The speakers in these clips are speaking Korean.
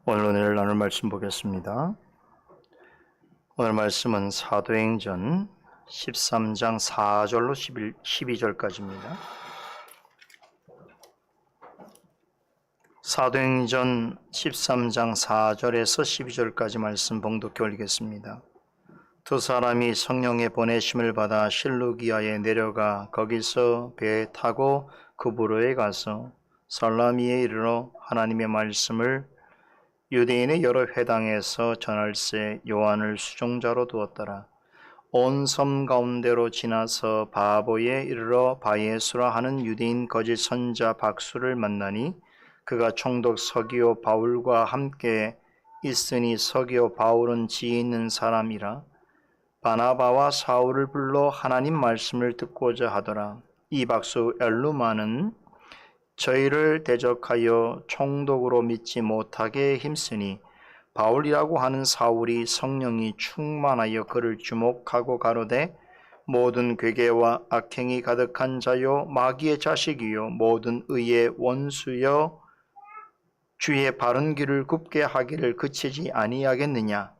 오늘 은혜를 나눌 말씀 보겠습니다. 오늘 말씀은 사도행전 13장 4절로 12절까지입니다. 사도행전 13장 4절에서 12절까지 말씀 봉독해 올리겠습니다. 두 사람이 성령의 보내심을 받아 실루기아에 내려가 거기서 배에 타고 구브로에 가서 살라미에 이르러 하나님의 말씀을 유대인의 여러 회당에서 전할세 요한을 수종자로 두었더라. 온 섬 가운데로 지나서 바보에 이르러 바예수라 하는 유대인 거짓 선자 박수를 만나니 그가 총독 서기오 바울과 함께 있으니 서기오 바울은 지혜 있는 사람이라. 바나바와 사울을 불러 하나님 말씀을 듣고자 하더라. 이 박수 엘루마는 저희를 대적하여 총독으로 믿지 못하게 힘쓰니 바울이라고 하는 사울이 성령이 충만하여 그를 주목하고 가로되 모든 괴계와 악행이 가득한 자요 마귀의 자식이요 모든 의의 원수여 주의 바른 길을 굽게 하기를 그치지 아니하겠느냐.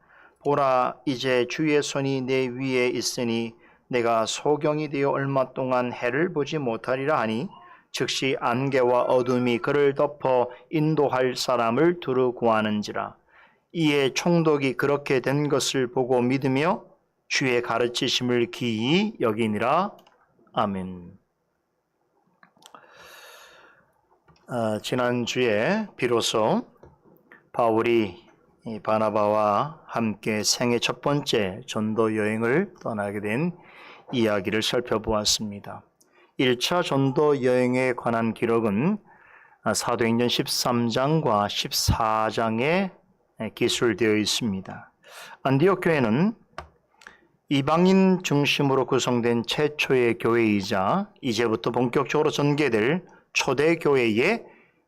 보라 이제 주의 손이 내 위에 있으니 내가 소경이 되어 얼마 동안 해를 보지 못하리라 하니 즉시 안개와 어둠이 그를 덮어 인도할 사람을 두루 구하는지라. 이에 총독이 그렇게 된 것을 보고 믿으며 주의 가르치심을 기이 여기니라. 아멘. 지난주에 비로소 바울이 바나바와 함께 생애 첫 번째 전도 여행을 떠나게 된 이야기를 살펴보았습니다. 1차 전도 여행에 관한 기록은 사도행전 13장과 14장에 기술되어 있습니다. 안디옥 교회는 이방인 중심으로 구성된 최초의 교회이자 이제부터 본격적으로 전개될 초대 교회의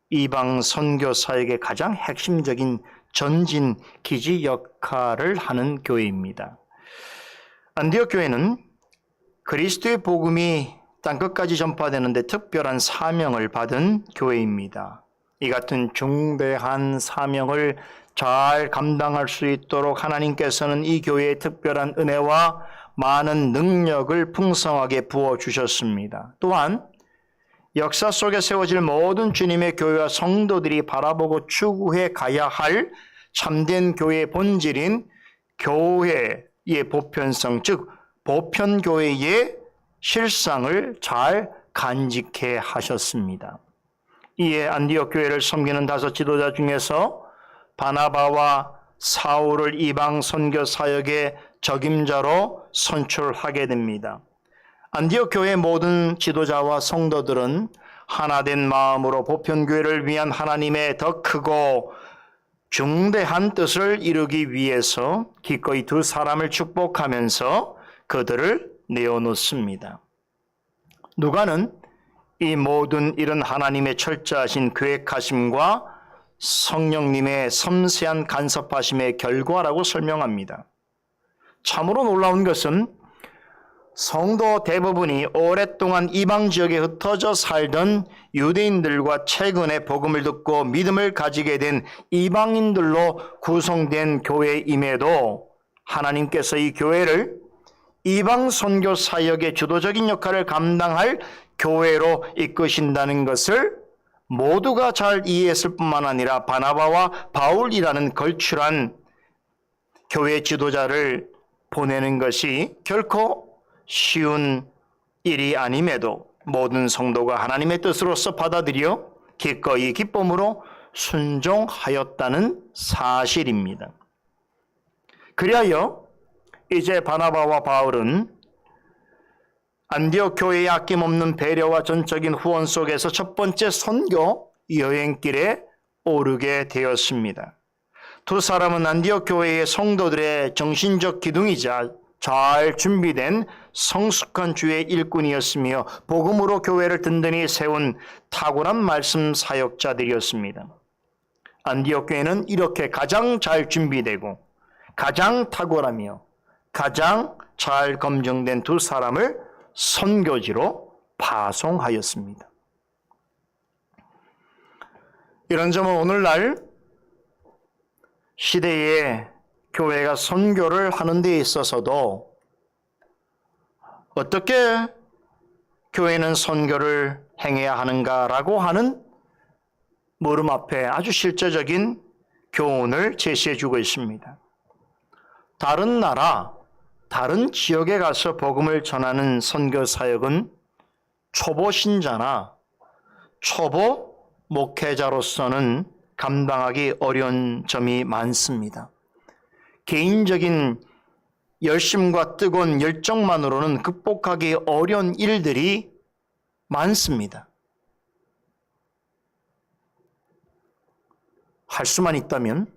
이방 선교 사역의 가장 핵심적인 전진 기지 역할을 하는 교회입니다. 안디옥 교회는 그리스도의 복음이 땅끝까지 전파되는데 특별한 사명을 받은 교회입니다. 이 같은 중대한 사명을 잘 감당할 수 있도록 하나님께서는 이 교회에 특별한 은혜와 많은 능력을 풍성하게 부어주셨습니다. 또한 역사 속에 세워질 모든 주님의 교회와 성도들이 바라보고 추구해 가야 할 참된 교회의 본질인 교회의 보편성, 즉 보편교회의 실상을 잘 간직해 하셨습니다. 이에 안디옥 교회를 섬기는 5 지도자 중에서 바나바와 사울을 이방 선교 사역의 적임자로 선출하게 됩니다. 안디옥 교회의 모든 지도자와 성도들은 하나된 마음으로 보편교회를 위한 하나님의 더 크고 중대한 뜻을 이루기 위해서 기꺼이 2 사람을 축복하면서 그들을 내어놓습니다. 누가는 이 모든 일은 하나님의 철저하신 계획하심과 성령님의 섬세한 간섭하심의 결과라고 설명합니다. 참으로 놀라운 것은 성도 대부분이 오랫동안 이방 지역에 흩어져 살던 유대인들과 최근에 복음을 듣고 믿음을 가지게 된 이방인들로 구성된 교회임에도 하나님께서 이 교회를 이방 선교 사역의 주도적인 역할을 감당할 교회로 이끄신다는 것을 모두가 잘 이해했을 뿐만 아니라 바나바와 바울이라는 걸출한 교회 지도자를 보내는 것이 결코 쉬운 일이 아님에도 모든 성도가 하나님의 뜻으로서 받아들여 기꺼이 기쁨으로 순종하였다는 사실입니다. 그리하여 이제 바나바와 바울은 안디옥 교회의 아낌없는 배려와 전적인 후원 속에서 첫 번째 선교 여행길에 오르게 되었습니다. 2 사람은 안디옥 교회의 성도들의 정신적 기둥이자 잘 준비된 성숙한 주의 일꾼이었으며 복음으로 교회를 든든히 세운 탁월한 말씀 사역자들이었습니다. 안디옥 교회는 이렇게 가장 잘 준비되고 가장 탁월하며 가장 잘 검증된 2 사람을 선교지로 파송하였습니다. 이런 점은 오늘날 시대에 교회가 선교를 하는 데 있어서도 어떻게 교회는 선교를 행해야 하는가라고 하는 물음 앞에 아주 실제적인 교훈을 제시해 주고 있습니다. 다른 나라, 다른 지역에 가서 복음을 전하는 선교 사역은 초보 신자나 초보 목회자로서는 감당하기 어려운 점이 많습니다. 개인적인 열심과 뜨거운 열정만으로는 극복하기 어려운 일들이 많습니다. 할 수만 있다면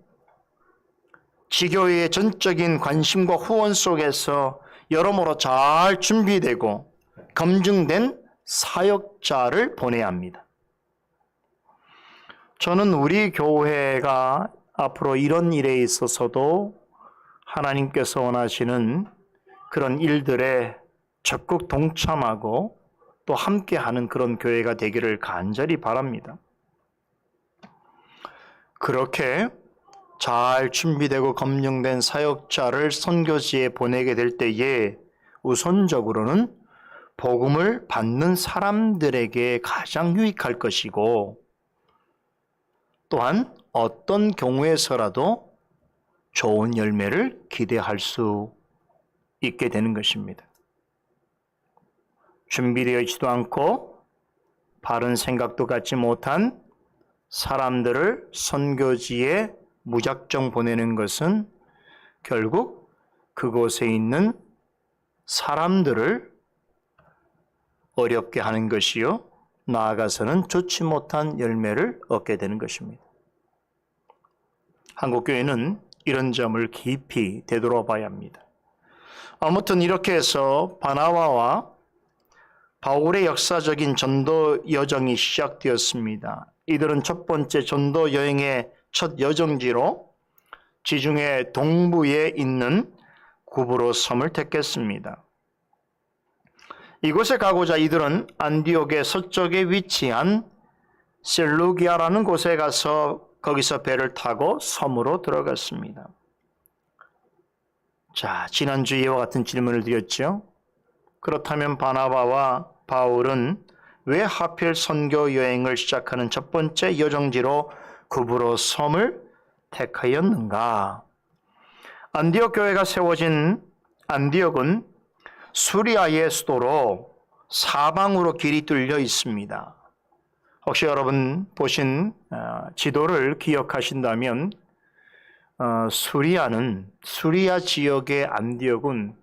지교회의 전적인 관심과 후원 속에서 여러모로 잘 준비되고 검증된 사역자를 보내야 합니다. 저는 우리 교회가 앞으로 이런 일에 있어서도 하나님께서 원하시는 그런 일들에 적극 동참하고 또 함께하는 그런 교회가 되기를 간절히 바랍니다. 그렇게 잘 준비되고 검증된 사역자를 선교지에 보내게 될 때에 우선적으로는 복음을 받는 사람들에게 가장 유익할 것이고 또한 어떤 경우에서라도 좋은 열매를 기대할 수 있게 되는 것입니다. 준비되어 있지도 않고 바른 생각도 갖지 못한 사람들을 선교지에 무작정 보내는 것은 결국 그곳에 있는 사람들을 어렵게 하는 것이요, 나아가서는 좋지 못한 열매를 얻게 되는 것입니다. 한국교회는 이런 점을 깊이 되돌아봐야 합니다. 아무튼 이렇게 해서 바나바와 바울의 역사적인 전도 여정이 시작되었습니다. 이들은 첫 번째 전도 여행의 첫 여정지로 지중해 동부에 있는 구브로 섬을 택했습니다. 이곳에 가고자 이들은 안디옥의 서쪽에 위치한 셀루기아라는 곳에 가서 거기서 배를 타고 섬으로 들어갔습니다. 자, 지난주에 이와 같은 질문을 드렸죠. 그렇다면 바나바와 바울은 왜 하필 선교 여행을 시작하는 첫 번째 여정지로 구브로 섬을 택하였는가? 안디옥 교회가 세워진 안디옥은 수리아의 수도로 사방으로 길이 뚫려 있습니다. 혹시 여러분 보신 지도를 기억하신다면 수리아 지역의 안디옥은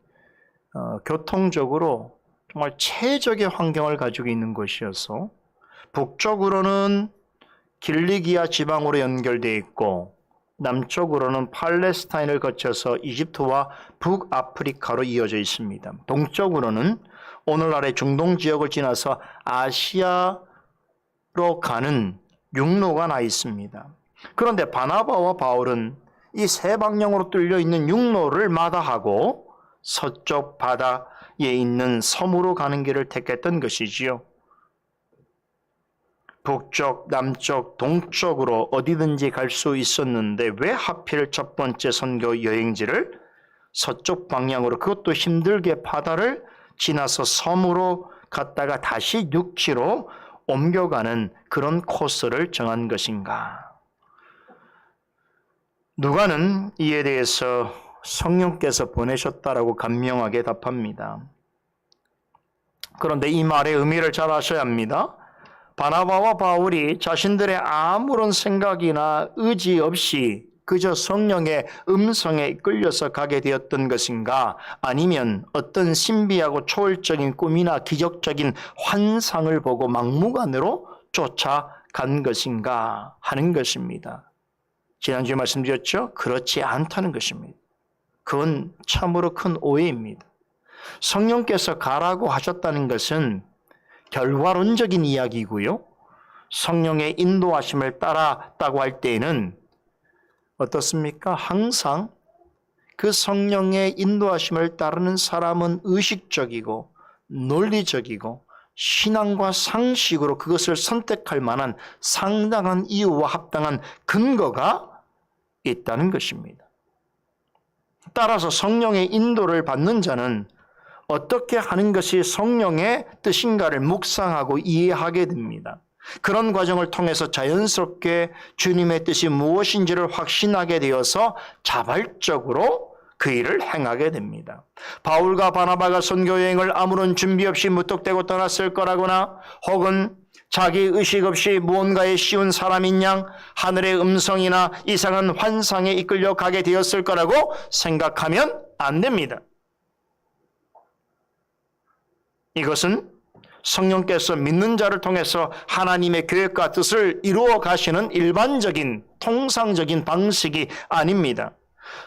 교통적으로 정말 최적의 환경을 가지고 있는 곳이어서 북쪽으로는 길리기아 지방으로 연결되어 있고 남쪽으로는 팔레스타인을 거쳐서 이집트와 북아프리카로 이어져 있습니다. 동쪽으로는 오늘날의 중동 지역을 지나서 아시아로 가는 육로가 나 있습니다. 그런데 바나바와 바울은 이 세 방향으로 뚫려 있는 육로를 마다하고 서쪽 바다에 있는 섬으로 가는 길을 택했던 것이지요. 북쪽, 남쪽, 동쪽으로 어디든지 갈 수 있었는데 왜 하필 첫 번째 선교 여행지를 서쪽 방향으로, 그것도 힘들게 바다를 지나서 섬으로 갔다가 다시 육지로 옮겨가는 그런 코스를 정한 것인가? 누가는 이에 대해서 성령께서 보내셨다라고 간명하게 답합니다. 그런데 이 말의 의미를 잘 아셔야 합니다. 바나바와 바울이 자신들의 아무런 생각이나 의지 없이 그저 성령의 음성에 이끌려서 가게 되었던 것인가? 아니면 어떤 신비하고 초월적인 꿈이나 기적적인 환상을 보고 막무가내로 쫓아간 것인가 하는 것입니다. 지난주에 말씀드렸죠? 그렇지 않다는 것입니다. 그건 참으로 큰 오해입니다. 성령께서 가라고 하셨다는 것은 결과론적인 이야기이고요. 성령의 인도하심을 따랐다고 할 때에는 어떻습니까? 항상 그 성령의 인도하심을 따르는 사람은 의식적이고 논리적이고 신앙과 상식으로 그것을 선택할 만한 상당한 이유와 합당한 근거가 있다는 것입니다. 따라서 성령의 인도를 받는 자는 어떻게 하는 것이 성령의 뜻인가를 묵상하고 이해하게 됩니다. 그런 과정을 통해서 자연스럽게 주님의 뜻이 무엇인지를 확신하게 되어서 자발적으로 그 일을 행하게 됩니다. 바울과 바나바가 선교여행을 아무런 준비 없이 무턱대고 떠났을 거라거나 혹은 자기 의식 없이 무언가에 씌운 사람인 양 하늘의 음성이나 이상한 환상에 이끌려 가게 되었을 거라고 생각하면 안 됩니다. 이것은 성령께서 믿는 자를 통해서 하나님의 계획과 뜻을 이루어 가시는 일반적인 통상적인 방식이 아닙니다.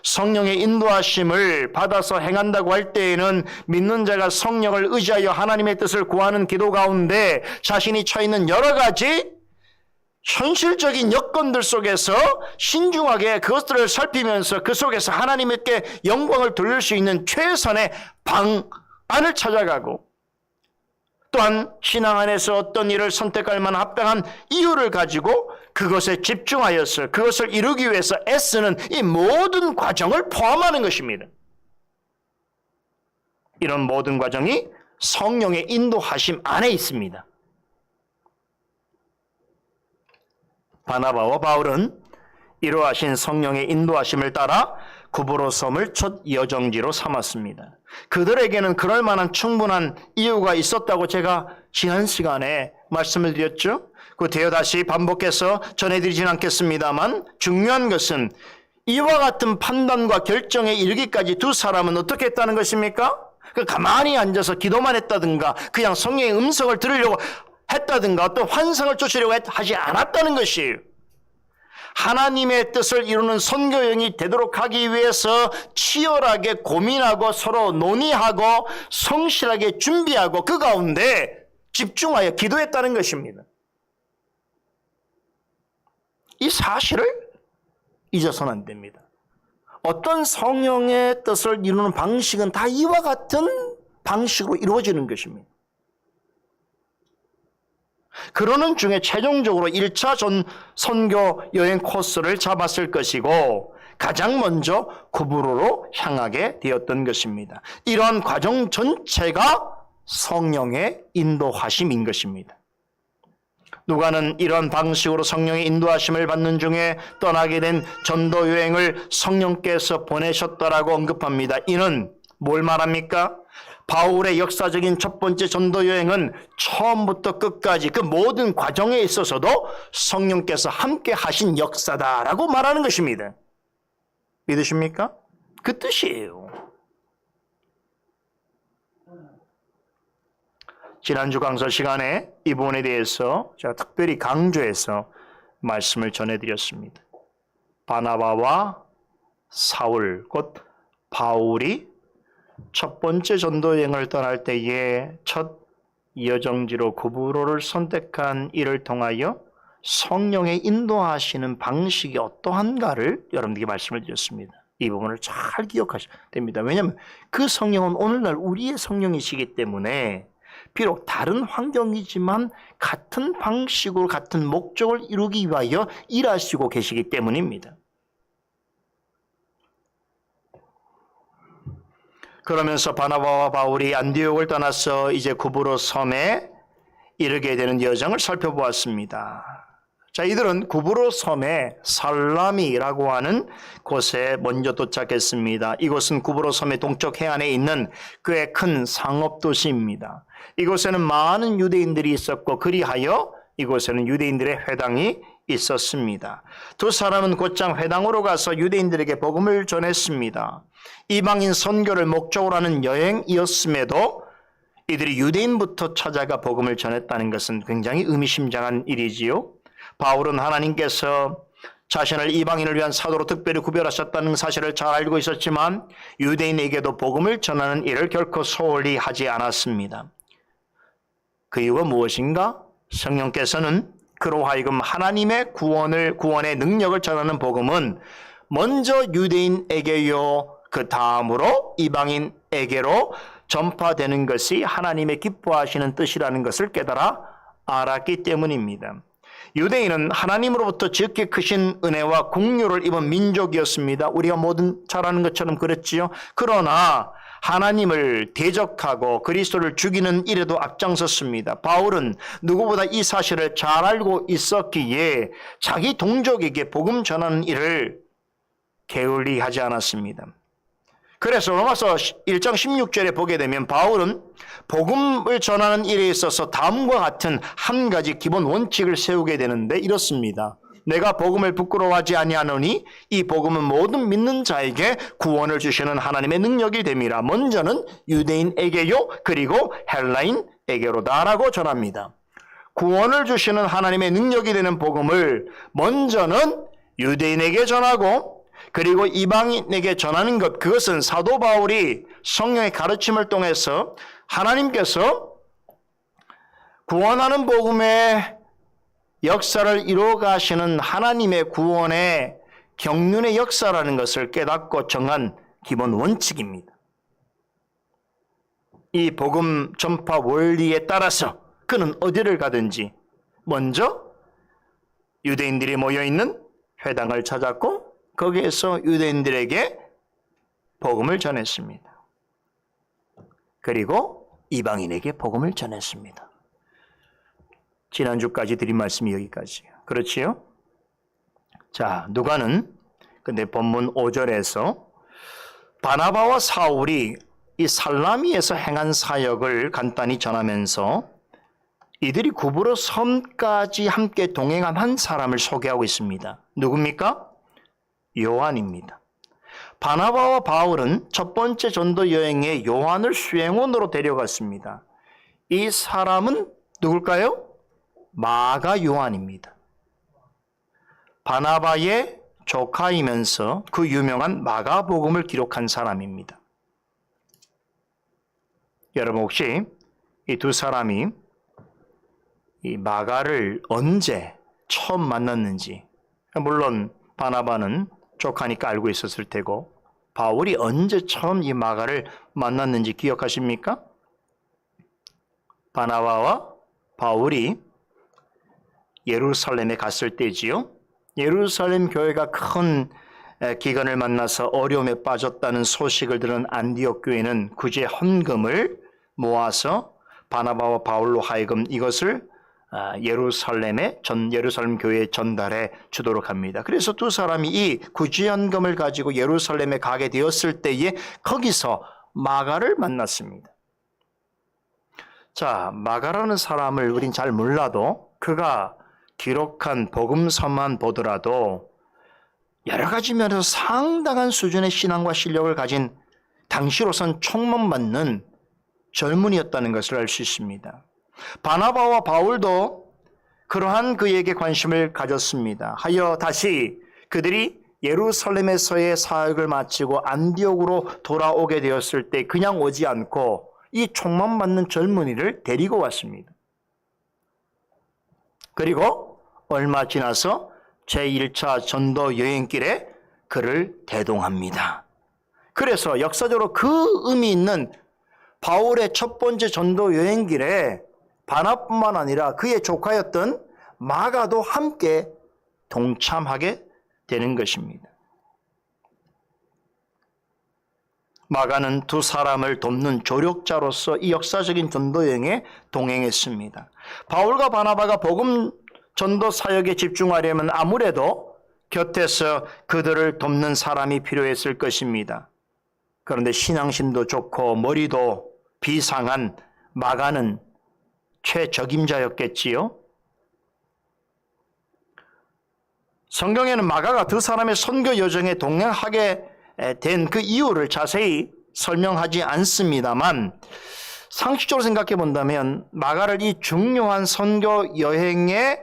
성령의 인도하심을 받아서 행한다고 할 때에는 믿는 자가 성령을 의지하여 하나님의 뜻을 구하는 기도 가운데 자신이 처해 있는 여러 가지 현실적인 여건들 속에서 신중하게 그것들을 살피면서 그 속에서 하나님께 영광을 돌릴 수 있는 최선의 방안을 찾아가고, 또한 신앙 안에서 어떤 일을 선택할 만한 합당한 이유를 가지고 그것에 집중하여서 그것을 이루기 위해서 애쓰는 이 모든 과정을 포함하는 것입니다. 이런 모든 과정이 성령의 인도하심 안에 있습니다. 바나바와 바울은 이러하신 성령의 인도하심을 따라 구브로 섬을 첫 여정지로 삼았습니다. 그들에게는 그럴 만한 충분한 이유가 있었다고 제가 지난 시간에 말씀을 드렸죠. 그 되어 다시 반복해서 전해드리진 않겠습니다만, 중요한 것은 이와 같은 판단과 결정에 이르기까지 두 사람은 어떻게 했다는 것입니까? 가만히 앉아서 기도만 했다든가 그냥 성령의 음성을 들으려고 했다든가 어떤 환상을 쫓으려고 하지 않았다는 것이에요. 하나님의 뜻을 이루는 선교여행이 되도록 하기 위해서 치열하게 고민하고 서로 논의하고 성실하게 준비하고 그 가운데 집중하여 기도했다는 것입니다. 이 사실을 잊어서는 안 됩니다. 어떤 성령의 뜻을 이루는 방식은 다 이와 같은 방식으로 이루어지는 것입니다. 그러는 중에 최종적으로 1차 선교 여행 코스를 잡았을 것이고 가장 먼저 구브로로 향하게 되었던 것입니다. 이러한 과정 전체가 성령의 인도하심인 것입니다. 누가는 이런 방식으로 성령의 인도하심을 받는 중에 떠나게 된 전도 여행을 성령께서 보내셨다라고 언급합니다. 이는 뭘 말합니까? 바울의 역사적인 첫 번째 전도 여행은 처음부터 끝까지 그 모든 과정에 있어서도 성령께서 함께 하신 역사다라고 말하는 것입니다. 믿으십니까? 그 뜻이에요. 지난주 강서 시간에 이 부분에 대해서 제가 특별히 강조해서 말씀을 전해드렸습니다. 바나바와 사울, 곧 바울이 첫 번째 전도 여행을 떠날 때에 첫 여정지로 구브로를 선택한 이를 통하여 성령의 인도하시는 방식이 어떠한가를 여러분들에게 말씀을 드렸습니다. 이 부분을 잘 기억하셔야 됩니다. 왜냐하면 그 성령은 오늘날 우리의 성령이시기 때문에 비록 다른 환경이지만 같은 방식으로 같은 목적을 이루기 위하여 일하시고 계시기 때문입니다. 그러면서 바나바와 바울이 안디옥을 떠나서 이제 구브로 섬에 이르게 되는 여정을 살펴보았습니다. 자, 이들은 구브로 섬의 살라미라고 하는 곳에 먼저 도착했습니다. 이곳은 구브로 섬의 동쪽 해안에 있는 꽤 큰 상업도시입니다. 이곳에는 많은 유대인들이 있었고 그리하여 이곳에는 유대인들의 회당이 있었습니다. 두 사람은 곧장 회당으로 가서 유대인들에게 복음을 전했습니다. 이방인 선교를 목적으로 하는 여행이었음에도 이들이 유대인부터 찾아가 복음을 전했다는 것은 굉장히 의미심장한 일이지요. 바울은 하나님께서 자신을 이방인을 위한 사도로 특별히 구별하셨다는 사실을 잘 알고 있었지만 유대인에게도 복음을 전하는 일을 결코 소홀히 하지 않았습니다. 그 이유가 무엇인가? 성령께서는 그로 하여금 하나님의 구원의 능력을 전하는 복음은 먼저 유대인에게요, 그 다음으로 이방인에게로 전파되는 것이 하나님의 기뻐하시는 뜻이라는 것을 깨달아 알았기 때문입니다. 유대인은 하나님으로부터 지극히 크신 은혜와 긍휼을 입은 민족이었습니다. 우리가 모든 잘 아는 것처럼 그랬지요. 그러나 하나님을 대적하고 그리스도를 죽이는 일에도 앞장섰습니다. 바울은 누구보다 이 사실을 잘 알고 있었기에 자기 동족에게 복음 전하는 일을 게을리하지 않았습니다. 그래서 로마서 1장 16절에 보게 되면 바울은 복음을 전하는 일에 있어서 다음과 같은 한 가지 기본 원칙을 세우게 되는데 이렇습니다. 내가 복음을 부끄러워하지 아니하노니 이 복음은 모든 믿는 자에게 구원을 주시는 하나님의 능력이 됨이라. 먼저는 유대인에게요 그리고 헬라인에게로다라고 전합니다. 구원을 주시는 하나님의 능력이 되는 복음을 먼저는 유대인에게 전하고 그리고 이방인에게 전하는 것, 그것은 사도 바울이 성령의 가르침을 통해서 하나님께서 구원하는 복음의 역사를 이루어 가시는 하나님의 구원의 경륜의 역사라는 것을 깨닫고 정한 기본 원칙입니다. 이 복음 전파 원리에 따라서 그는 어디를 가든지 먼저 유대인들이 모여있는 회당을 찾았고 거기에서 유대인들에게 복음을 전했습니다. 그리고 이방인에게 복음을 전했습니다. 지난주까지 드린 말씀이 여기까지예요. 그렇지요? 자, 누가는 근데 본문 5절에서 바나바와 사울이 이 살라미에서 행한 사역을 간단히 전하면서 이들이 구부로 섬까지 함께 동행한 한 사람을 소개하고 있습니다. 누굽니까? 요한입니다. 바나바와 바울은 첫 번째 전도 여행에 요한을 수행원으로 데려갔습니다. 이 사람은 누굴까요? 마가 요한입니다. 바나바의 조카이면서 그 유명한 마가복음을 기록한 사람입니다. 여러분 혹시 이 두 사람이 이 마가를 언제 처음 만났는지, 물론 바나바는 조카니까 알고 있었을 테고 바울이 언제 처음 이 마가를 만났는지 기억하십니까? 바나바와 바울이 예루살렘에 갔을 때지요. 예루살렘 교회가 큰 기근을 만나서 어려움에 빠졌다는 소식을 들은 안디옥 교회는 구제 헌금을 모아서 바나바와 바울로 하여금 이것을 예루살렘 교회에 전달해 주도록 합니다. 그래서 두 사람이 이 구제헌금을 가지고 예루살렘에 가게 되었을 때에 거기서 마가를 만났습니다. 자, 마가라는 사람을 우린 잘 몰라도 그가 기록한 복음서만 보더라도 여러 가지 면에서 상당한 수준의 신앙과 실력을 가진 당시로선 총망받는 젊은이였다는 것을 알 수 있습니다. 바나바와 바울도 그러한 그에게 관심을 가졌습니다. 하여 다시 그들이 예루살렘에서의 사역을 마치고 안디옥으로 돌아오게 되었을 때 그냥 오지 않고 이 총망받는 젊은이를 데리고 왔습니다. 그리고 얼마 지나서 제1차 전도 여행길에 그를 대동합니다. 그래서 역사적으로 그 의미 있는 바울의 첫 번째 전도 여행길에 바나바뿐만 아니라 그의 조카였던 마가도 함께 동참하게 되는 것입니다. 마가는 두 사람을 돕는 조력자로서 이 역사적인 전도 여행에 동행했습니다. 바울과 바나바가 복음 전도 사역에 집중하려면 아무래도 곁에서 그들을 돕는 사람이 필요했을 것입니다. 그런데 신앙심도 좋고 머리도 비상한 마가는 최적임자였겠지요. 성경에는 마가가 두 사람의 선교 여정에 동행하게 된 그 이유를 자세히 설명하지 않습니다만 상식적으로 생각해 본다면 마가를 이 중요한 선교 여행에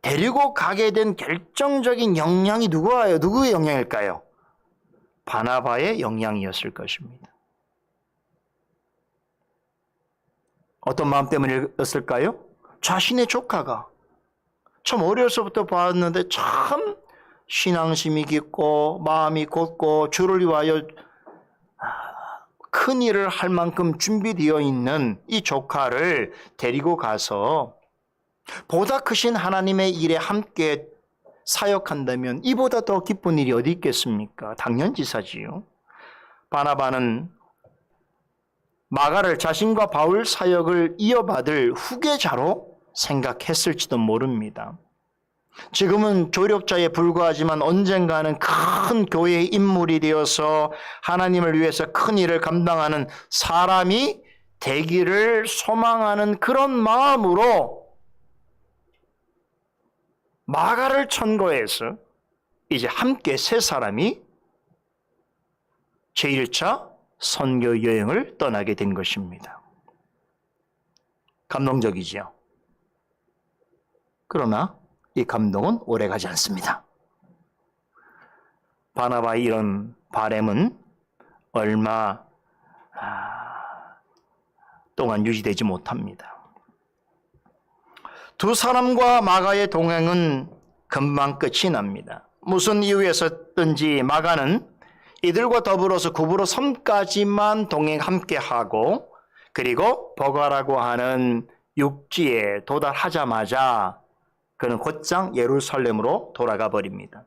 데리고 가게 된 결정적인 영향이 누구의 영향일까요? 바나바의 영향이었을 것입니다. 어떤 마음 때문이었을까요? 자신의 조카가 참 어려서부터 봤는데 참 신앙심이 깊고 마음이 곧고 주를 위하여 큰 일을 할 만큼 준비되어 있는 이 조카를 데리고 가서 보다 크신 하나님의 일에 함께 사역한다면 이보다 더 기쁜 일이 어디 있겠습니까? 당연지사지요. 바나바는 마가를 자신과 바울 사역을 이어받을 후계자로 생각했을지도 모릅니다. 지금은 조력자에 불과하지만 언젠가는 큰 교회의 인물이 되어서 하나님을 위해서 큰 일을 감당하는 사람이 되기를 소망하는 그런 마음으로 마가를 천거해서 이제 함께 세 사람이 제1차 선교 여행을 떠나게 된 것입니다. 감동적이지요. 그러나 이 감동은 오래가지 않습니다. 바나바의 이런 바램은 얼마 동안 유지되지 못합니다. 두 사람과 마가의 동행은 금방 끝이 납니다. 무슨 이유에서든지 마가는 이들과 더불어서 구브로 섬까지만 동행 함께하고 그리고 버가라고 하는 육지에 도달하자마자 그는 곧장 예루살렘으로 돌아가 버립니다.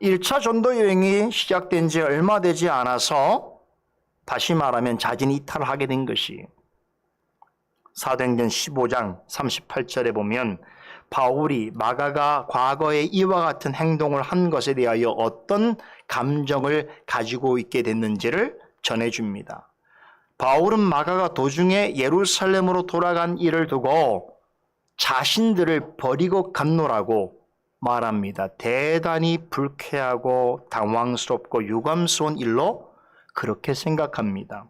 1차 전도 여행이 시작된 지 얼마 되지 않아서 다시 말하면 자진 이탈을 하게 된 것이 사도행전 15장 38절에 보면 바울이 마가가 과거에 이와 같은 행동을 한 것에 대하여 어떤 감정을 가지고 있게 됐는지를 전해줍니다. 바울은 마가가 도중에 예루살렘으로 돌아간 일을 두고 자신들을 버리고 갔노라고 말합니다. 대단히 불쾌하고 당황스럽고 유감스러운 일로 그렇게 생각합니다.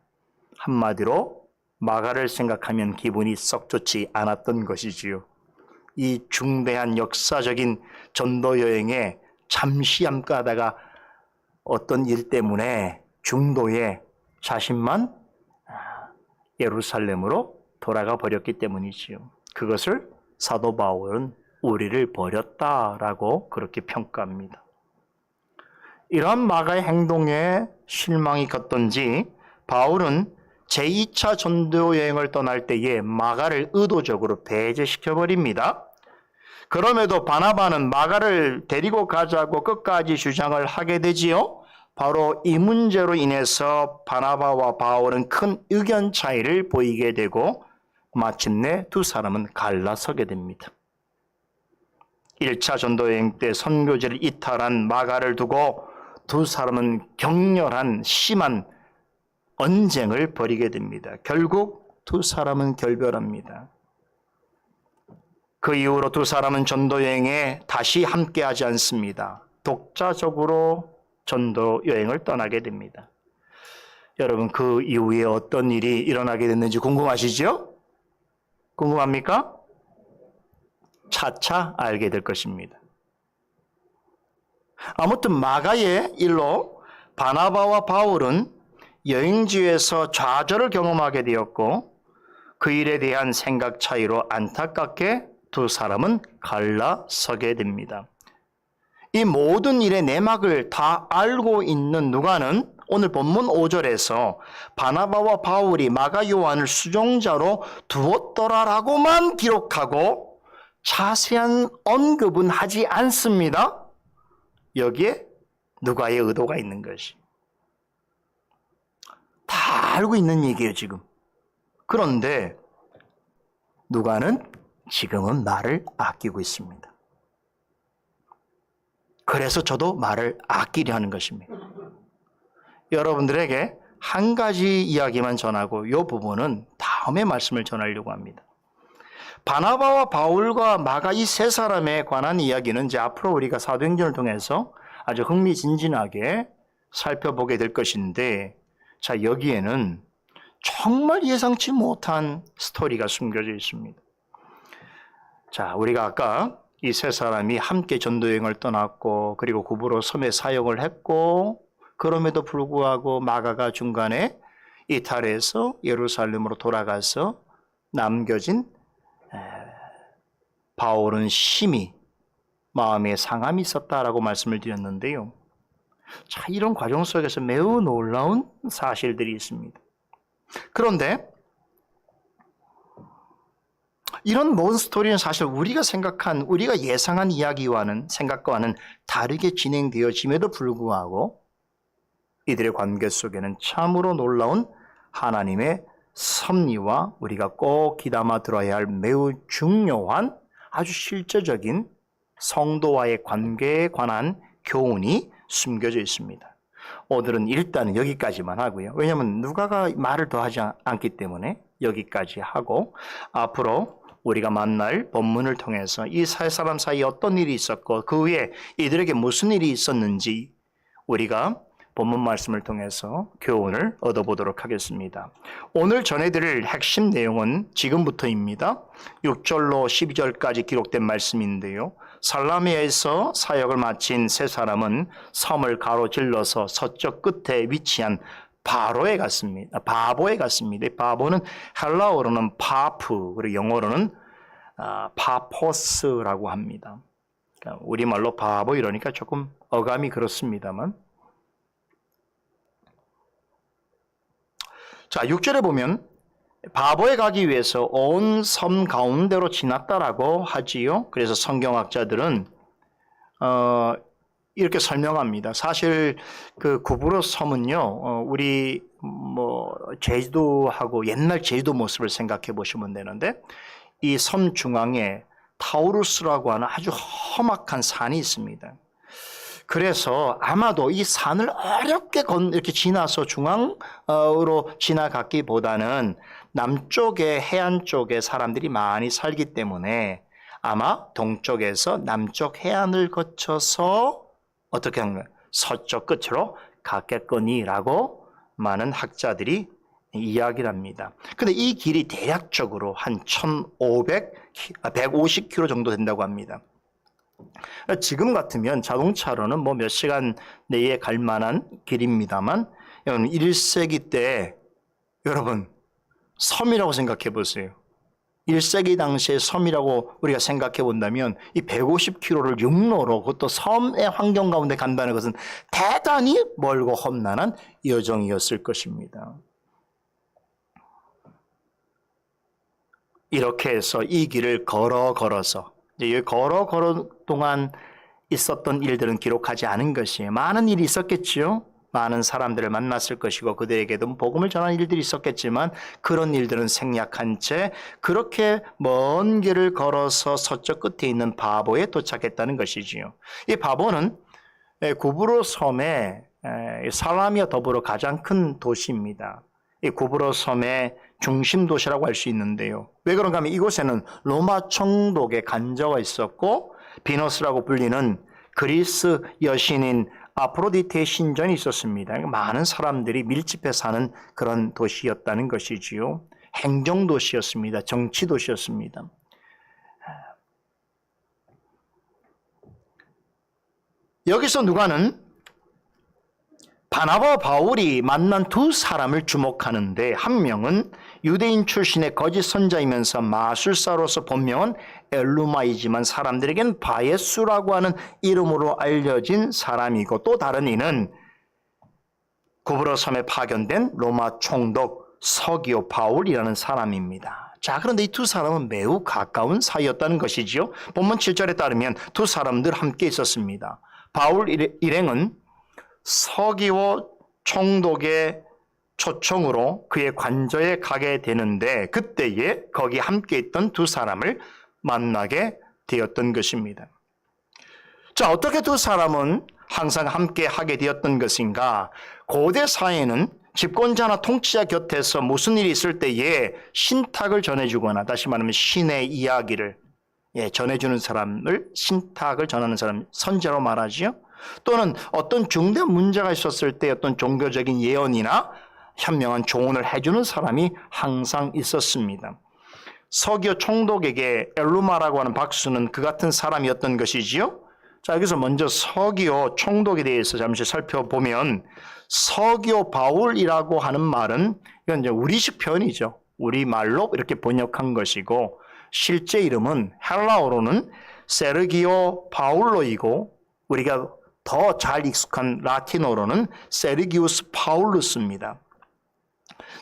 한마디로 마가를 생각하면 기분이 썩 좋지 않았던 것이지요. 이 중대한 역사적인 전도 여행에 잠시 함께하다가 어떤 일 때문에 중도에 자신만 예루살렘으로 돌아가 버렸기 때문이지요. 그것을 사도 바울은 우리를 버렸다라고 그렇게 평가합니다. 이러한 마가의 행동에 실망이 컸던지 바울은 제2차 전도 여행을 떠날 때에 마가를 의도적으로 배제시켜버립니다. 그럼에도 바나바는 마가를 데리고 가자고 끝까지 주장을 하게 되지요. 바로 이 문제로 인해서 바나바와 바울은 큰 의견 차이를 보이게 되고 마침내 두 사람은 갈라서게 됩니다. 1차 전도여행 때 선교지를 이탈한 마가를 두고 두 사람은 격렬한 심한 언쟁을 벌이게 됩니다. 결국 두 사람은 결별합니다. 그 이후로 두 사람은 전도여행에 다시 함께하지 않습니다. 독자적으로 전도여행을 떠나게 됩니다. 여러분, 그 이후에 어떤 일이 일어나게 됐는지 궁금하시죠? 궁금합니까? 차차 알게 될 것입니다. 아무튼 마가의 일로 바나바와 바울은 여행지에서 좌절을 경험하게 되었고 그 일에 대한 생각 차이로 안타깝게 두 사람은 갈라서게 됩니다. 이 모든 일의 내막을 다 알고 있는 누가는 오늘 본문 5절에서 바나바와 바울이 마가 요한을 수종자로 두었더라라고만 기록하고 자세한 언급은 하지 않습니다. 여기에 누가의 의도가 있는 것이. 다 알고 있는 얘기예요, 지금. 그런데 누가는 지금은 말을 아끼고 있습니다. 그래서 저도 말을 아끼려 하는 것입니다. 여러분들에게 한 가지 이야기만 전하고 이 부분은 다음에 말씀을 전하려고 합니다. 바나바와 바울과 마가 이 세 사람에 관한 이야기는 이제 앞으로 우리가 사도행전을 통해서 아주 흥미진진하게 살펴보게 될 것인데, 자, 여기에는 정말 예상치 못한 스토리가 숨겨져 있습니다. 자, 우리가 아까 이 세 사람이 함께 전도여행을 떠났고 그리고 구브로 섬에 사역을 했고 그럼에도 불구하고 마가가 중간에 이탈해서 예루살렘으로 돌아가서 남겨진 바울은 심히 마음에 상함이 있었다라고 말씀을 드렸는데요. 자, 이런 과정 속에서 매우 놀라운 사실들이 있습니다. 그런데 이런 모든 스토리는 사실 우리가 예상한 이야기와는 생각과는 다르게 진행되어짐에도 불구하고 이들의 관계 속에는 참으로 놀라운 하나님의 섭리와 우리가 꼭 귀담아 들어야 할 매우 중요한 아주 실제적인 성도와의 관계에 관한 교훈이 숨겨져 있습니다. 오늘은 일단은 여기까지만 하고요. 왜냐하면 누가가 말을 더 하지 않기 때문에 여기까지 하고 앞으로 우리가 만날 본문을 통해서 이 세 사람 사이에 어떤 일이 있었고 그 후에 이들에게 무슨 일이 있었는지 우리가 본문 말씀을 통해서 교훈을 얻어보도록 하겠습니다. 오늘 전해드릴 핵심 내용은 지금부터입니다. 6절로 12절까지 기록된 말씀인데요. 살라미아에서 사역을 마친 세 사람은 섬을 가로질러서 서쪽 끝에 위치한 바보에 갔습니다. 바보는 헬라어로는 파프, 그리고 영어로는 파포스라고 합니다. 그러니까 우리말로 바보 이러니까 조금 어감이 그렇습니다만. 자, 6절에 보면 바보에 가기 위해서 온 섬 가운데로 지났다라고 하지요. 그래서 성경학자들은 이렇게 설명합니다. 사실 그 구브로스 섬은요, 우리 제주도하고 옛날 제주도 모습을 생각해 보시면 되는데 이 섬 중앙에 타우루스라고 하는 아주 험악한 산이 있습니다. 그래서 아마도 이 산을 어렵게 이렇게 지나서 중앙으로 지나갔기보다는 남쪽에 해안 쪽에 사람들이 많이 살기 때문에 아마 동쪽에서 남쪽 해안을 거쳐서 어떻게 한 거예요? 서쪽 끝으로 갔겠거니라고 많은 학자들이 이야기를 합니다. 근데 이 길이 대략적으로 한 150km 정도 된다고 합니다. 지금 같으면 자동차로는 몇 시간 내에 갈 만한 길입니다만 1세기 때 여러분 섬이라고 생각해 보세요. 1세기 당시의 섬이라고 우리가 생각해 본다면 이 150km를 육로로 그것도 섬의 환경 가운데 간다는 것은 대단히 멀고 험난한 여정이었을 것입니다. 이렇게 해서 이 길을 걸어서 이 걸어 동안 있었던 일들은 기록하지 않은 것이에요. 많은 일이 있었겠지요. 많은 사람들을 만났을 것이고 그들에게도 복음을 전하는 일들이 있었겠지만 그런 일들은 생략한 채 그렇게 먼 길을 걸어서 서쪽 끝에 있는 바보에 도착했다는 것이지요. 이 바보는 구브로 섬의 살라미와 더불어 가장 큰 도시입니다. 이 구브로 섬의 중심 도시라고 할 수 있는데요. 왜 그런가 하면 이곳에는 로마 총독의 간저가 있었고 비너스라고 불리는 그리스 여신인 아프로디테의 신전이 있었습니다. 많은 사람들이 밀집해 사는 그런 도시였다는 것이지요. 행정도시였습니다. 정치도시였습니다. 여기서 누가는 바나바와 바울이 만난 두 사람을 주목하는데 한 명은 유대인 출신의 거짓 선자이면서 마술사로서 본명은 엘루마이지만 사람들에겐 바예수라고 하는 이름으로 알려진 사람이고 또 다른 이는 구브로 섬에 파견된 로마 총독 서기오 바울이라는 사람입니다. 자, 그런데 이 두 사람은 매우 가까운 사이였다는 것이지요. 본문 7절에 따르면 두 사람들 함께 있었습니다. 바울 일행은 서기오 총독의 초청으로 그의 관저에 가게 되는데 그때에 거기 함께 있던 두 사람을 만나게 되었던 것입니다. 자, 어떻게 두 사람은 항상 함께 하게 되었던 것인가? 고대 사회는 집권자나 통치자 곁에서 무슨 일이 있을 때에 신탁을 전해주거나 다시 말하면 신의 이야기를 전해주는 사람을 신탁을 전하는 사람, 선지자로 말하지요. 또는 어떤 중대한 문제가 있었을 때 어떤 종교적인 예언이나 현명한 조언을 해주는 사람이 항상 있었습니다. 서기오 총독에게 엘루마라고 하는 박수는 그 같은 사람이었던 것이지요. 자, 여기서 먼저 서기오 총독에 대해서 잠시 살펴보면 서기오 바울이라고 하는 말은 이건 이제 우리식 표현이죠. 우리말로 이렇게 번역한 것이고 실제 이름은 헬라어로는 세르기오 바울로이고 우리가 더 잘 익숙한 라틴어로는 세르기우스 파울루스입니다.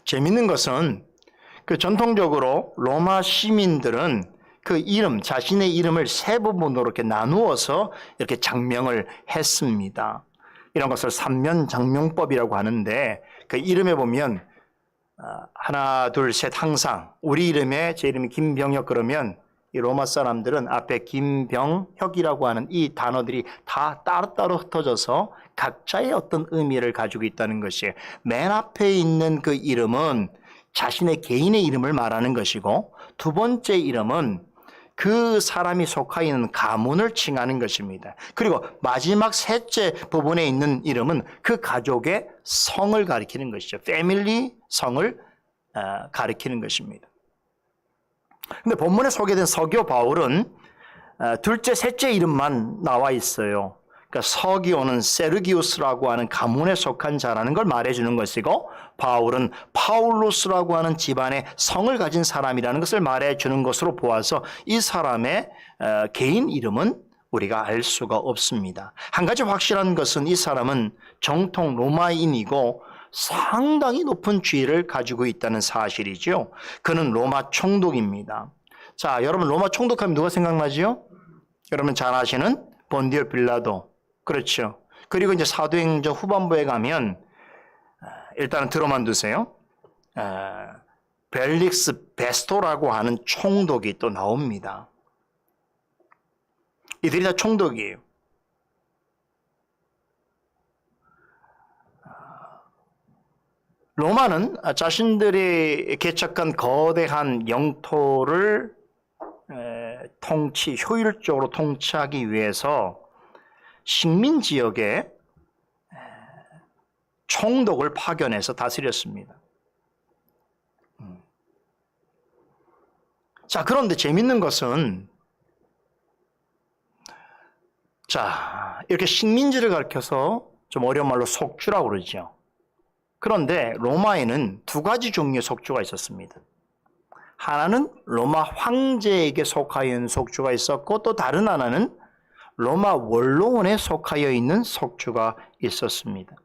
재밌는 것은 그 전통적으로 로마 시민들은 그 이름, 자신의 이름을 세 부분으로 이렇게 나누어서 이렇게 장명을 했습니다. 이런 것을 삼면장명법이라고 하는데 그 이름에 보면 하나, 둘, 셋 항상 우리 이름에 제 이름이 김병혁 그러면 이 로마 사람들은 앞에 김병혁이라고 하는 이 단어들이 다 따로따로 흩어져서 각자의 어떤 의미를 가지고 있다는 것이에요. 맨 앞에 있는 그 이름은 자신의 개인의 이름을 말하는 것이고 두 번째 이름은 그 사람이 속하 있는 가문을 칭하는 것입니다. 그리고 마지막 셋째 부분에 있는 이름은 그 가족의 성을 가리키는 것이죠. 패밀리 성을 가리키는 것입니다. 근데 본문에 소개된 서기오 바울은 둘째, 셋째 이름만 나와 있어요. 그러니까 서기오는 세르기우스라고 하는 가문에 속한 자라는 걸 말해주는 것이고 바울은 파울루스라고 하는 집안의 성을 가진 사람이라는 것을 말해주는 것으로 보아서 이 사람의 개인 이름은 우리가 알 수가 없습니다. 한 가지 확실한 것은 이 사람은 정통 로마인이고 상당히 높은 지위를 가지고 있다는 사실이죠. 그는 로마 총독입니다. 자, 여러분 로마 총독하면 누가 생각나지요? 여러분 잘 아시는 본디오 빌라도. 그렇죠. 그리고 이제 사도행전 후반부에 가면 일단은 들어만 두세요. 벨릭스 베스토라고 하는 총독이 또 나옵니다. 이들이 다 총독이에요. 로마는 자신들이 개척한 거대한 영토를 효율적으로 통치하기 위해서 식민 지역에 총독을 파견해서 다스렸습니다. 자, 그런데 재밌는 것은 자, 이렇게 식민지를 가리켜서 좀 어려운 말로 속주라고 그러죠. 그런데 로마에는 두 가지 종류의 속주가 있었습니다. 하나는 로마 황제에게 속하여 있는 속주가 있었고 또 다른 하나는 로마 원로원에 속하여 있는 속주가 있었습니다.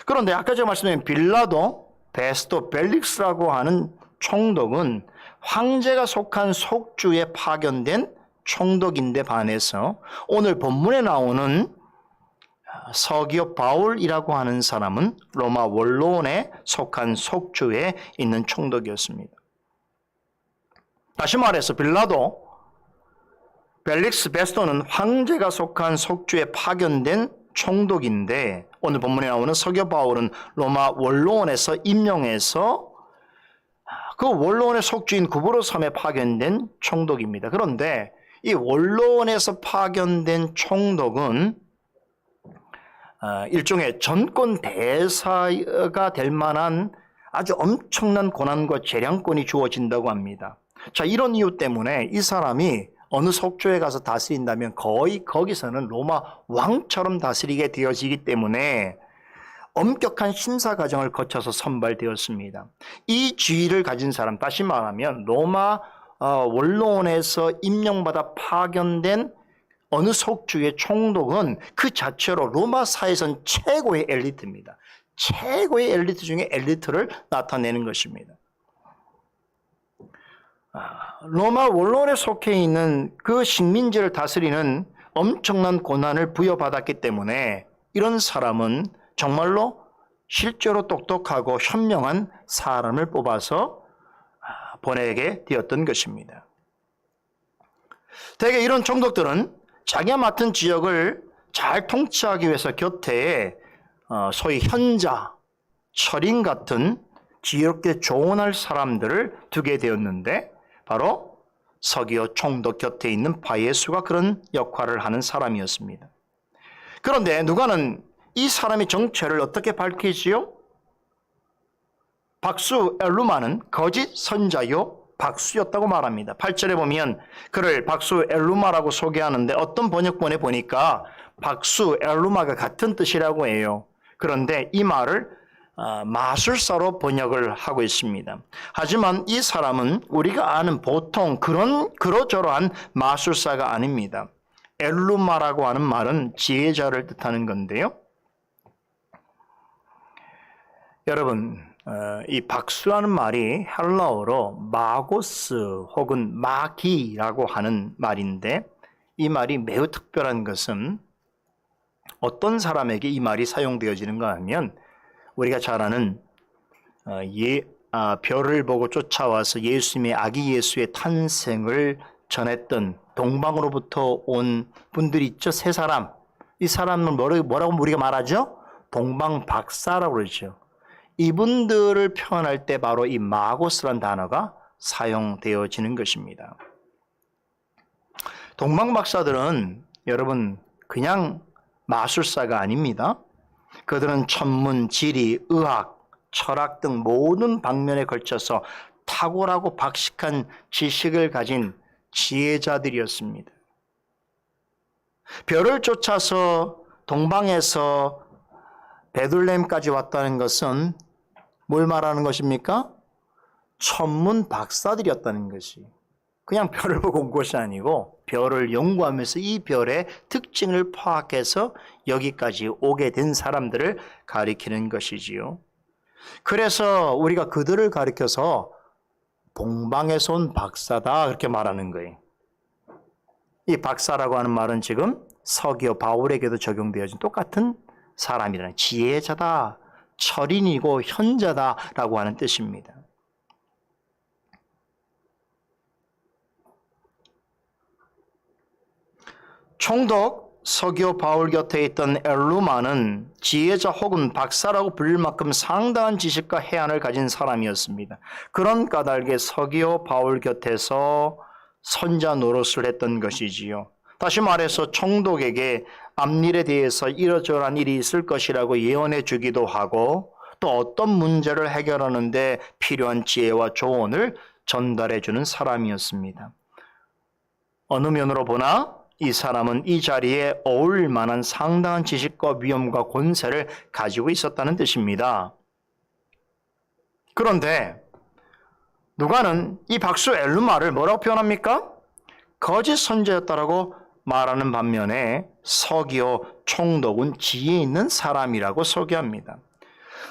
그런데 아까 제가 말씀드린 빌라도, 베스토, 벨릭스라고 하는 총독은 황제가 속한 속주에 파견된 총독인데 반해서 오늘 본문에 나오는 서기오 바울이라고 하는 사람은 로마 원로원에 속한 속주에 있는 총독이었습니다. 다시 말해서 빌라도, 벨릭스, 베스토는 황제가 속한 속주에 파견된 총독인데 오늘 본문에 나오는 서기오 바울은 로마 원로원에서 임명해서 그 원로원의 속주인 구브로섬에 파견된 총독입니다. 그런데 이 원로원에서 파견된 총독은 일종의 전권 대사가 될 만한 아주 엄청난 권한과 재량권이 주어진다고 합니다. 자, 이런 이유 때문에 이 사람이 어느 속주에 가서 다스린다면 거의 거기서는 로마 왕처럼 다스리게 되어지기 때문에 엄격한 심사 과정을 거쳐서 선발되었습니다. 이 지위를 가진 사람, 다시 말하면 로마 원로원에서 임명받아 파견된 어느 속주의 총독은 그 자체로 로마 사회에선 최고의 엘리트입니다. 최고의 엘리트 중에 엘리트를 나타내는 것입니다. 로마 원로원에 속해 있는 그 식민지를 다스리는 엄청난 권한을 부여받았기 때문에 이런 사람은 정말로 실제로 똑똑하고 현명한 사람을 뽑아서 보내게 되었던 것입니다. 대개 이런 총독들은 자기가 맡은 지역을 잘 통치하기 위해서 곁에 소위 현자, 철인 같은 지혜롭게 조언할 사람들을 두게 되었는데 바로 서기오 총독 곁에 있는 바예수가 그런 역할을 하는 사람이었습니다. 그런데 누가는 이 사람의 정체를 어떻게 밝히지요? 박수 엘루마는 거짓 선자요 박수였다고 말합니다. 8절에 보면 그를 박수 엘루마라고 소개하는데 어떤 번역본에 보니까 박수 엘루마가 같은 뜻이라고 해요. 그런데 이 말을 마술사로 번역을 하고 있습니다. 하지만 이 사람은 우리가 아는 보통 그러저러한 마술사가 아닙니다. 엘루마라고 하는 말은 지혜자를 뜻하는 건데요. 여러분, 이 박수라는 말이 헬라어로 마고스 혹은 마기라고 하는 말인데, 이 말이 매우 특별한 것은 어떤 사람에게 이 말이 사용되어지는가 하면, 우리가 잘 아는 별을 보고 쫓아와서 예수님의 아기 예수의 탄생을 전했던 동방으로부터 온 분들이 있죠. 세 사람. 이 사람은 뭐라고 우리가 말하죠? 동방박사라고 그러죠. 이분들을 표현할 때 바로 이 마고스란 단어가 사용되어지는 것입니다. 동방박사들은 여러분 그냥 마술사가 아닙니다. 그들은 천문, 지리, 의학, 철학 등 모든 방면에 걸쳐서 탁월하고 박식한 지식을 가진 지혜자들이었습니다. 별을 쫓아서 동방에서 베들레헴까지 왔다는 것은 뭘 말하는 것입니까? 천문 박사들이었다는 것이. 그냥 별을 보고 온 것이 아니고 별을 연구하면서 이 별의 특징을 파악해서 여기까지 오게 된 사람들을 가리키는 것이지요. 그래서 우리가 그들을 가리켜서 동방에서 온 박사다 그렇게 말하는 거예요. 이 박사라고 하는 말은 지금 서기오 바울에게도 적용되어진 똑같은 사람이라는, 지혜자다, 철인이고 현자다라고 하는 뜻입니다. 총독 서기오 바울 곁에 있던 엘루마는 지혜자 혹은 박사라고 불릴 만큼 상당한 지식과 해안을 가진 사람이었습니다. 그런 까닭에 서기오 바울 곁에서 선자 노릇을 했던 것이지요. 다시 말해서 총독에게 앞일에 대해서 이러저러한 일이 있을 것이라고 예언해 주기도 하고, 또 어떤 문제를 해결하는 데 필요한 지혜와 조언을 전달해 주는 사람이었습니다. 어느 면으로 보나 이 사람은 이 자리에 어울릴 만한 상당한 지식과 위엄과 권세를 가지고 있었다는 뜻입니다. 그런데 누가는 이 박수 엘루마를 뭐라고 표현합니까? 거짓 선지자였다라고 말하는 반면에 서기오 총독은 지혜 있는 사람이라고 소개합니다.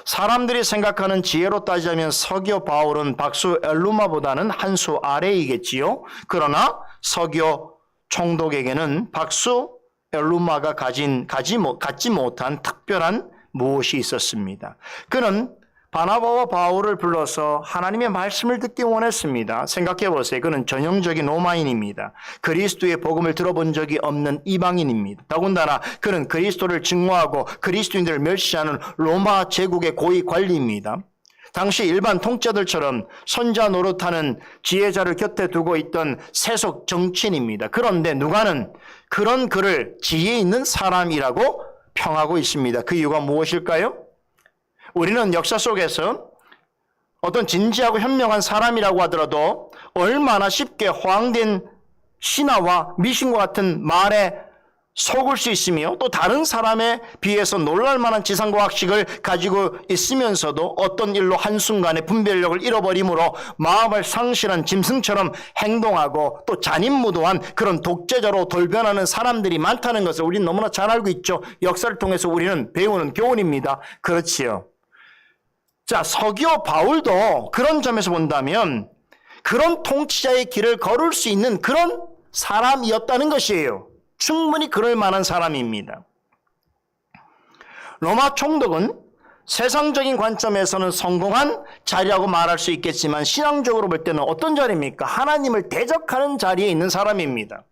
사람들이 생각하는 지혜로 따지자면 서기오 바울은 박수 엘루마보다는 한 수 아래이겠지요. 그러나 서기오 총독에게는 박수 엘루마가 갖지 못한 특별한 무엇이 있었습니다. 그는 바나바와 바울을 불러서 하나님의 말씀을 듣기 원했습니다. 생각해 보세요. 그는 전형적인 로마인입니다. 그리스도의 복음을 들어본 적이 없는 이방인입니다. 더군다나 그는 그리스도를 증오하고 그리스도인들을 멸시하는 로마 제국의 고위 관리입니다. 당시 일반 통치자들처럼 선자 노릇하는 지혜자를 곁에 두고 있던 세속 정치인입니다. 그런데 누가는 그런 그를 지혜 있는 사람이라고 평하고 있습니다. 그 이유가 무엇일까요? 우리는 역사 속에서 어떤 진지하고 현명한 사람이라고 하더라도 얼마나 쉽게 허황된 신화와 미신과 같은 말에 속을 수 있으며, 또 다른 사람에 비해서 놀랄 만한 지상과 학식을 가지고 있으면서도 어떤 일로 한순간에 분별력을 잃어버림으로 마음을 상실한 짐승처럼 행동하고 또 잔인무도한 그런 독재자로 돌변하는 사람들이 많다는 것을 우리는 너무나 잘 알고 있죠. 역사를 통해서 우리는 배우는 교훈입니다. 그렇지요. 자, 서기오 바울도 그런 점에서 본다면 그런 통치자의 길을 걸을 수 있는 그런 사람이었다는 것이에요. 충분히 그럴 만한 사람입니다. 로마 총독은 세상적인 관점에서는 성공한 자리라고 말할 수 있겠지만 신앙적으로 볼 때는 어떤 자리입니까? 하나님을 대적하는 자리에 있는 사람입니다.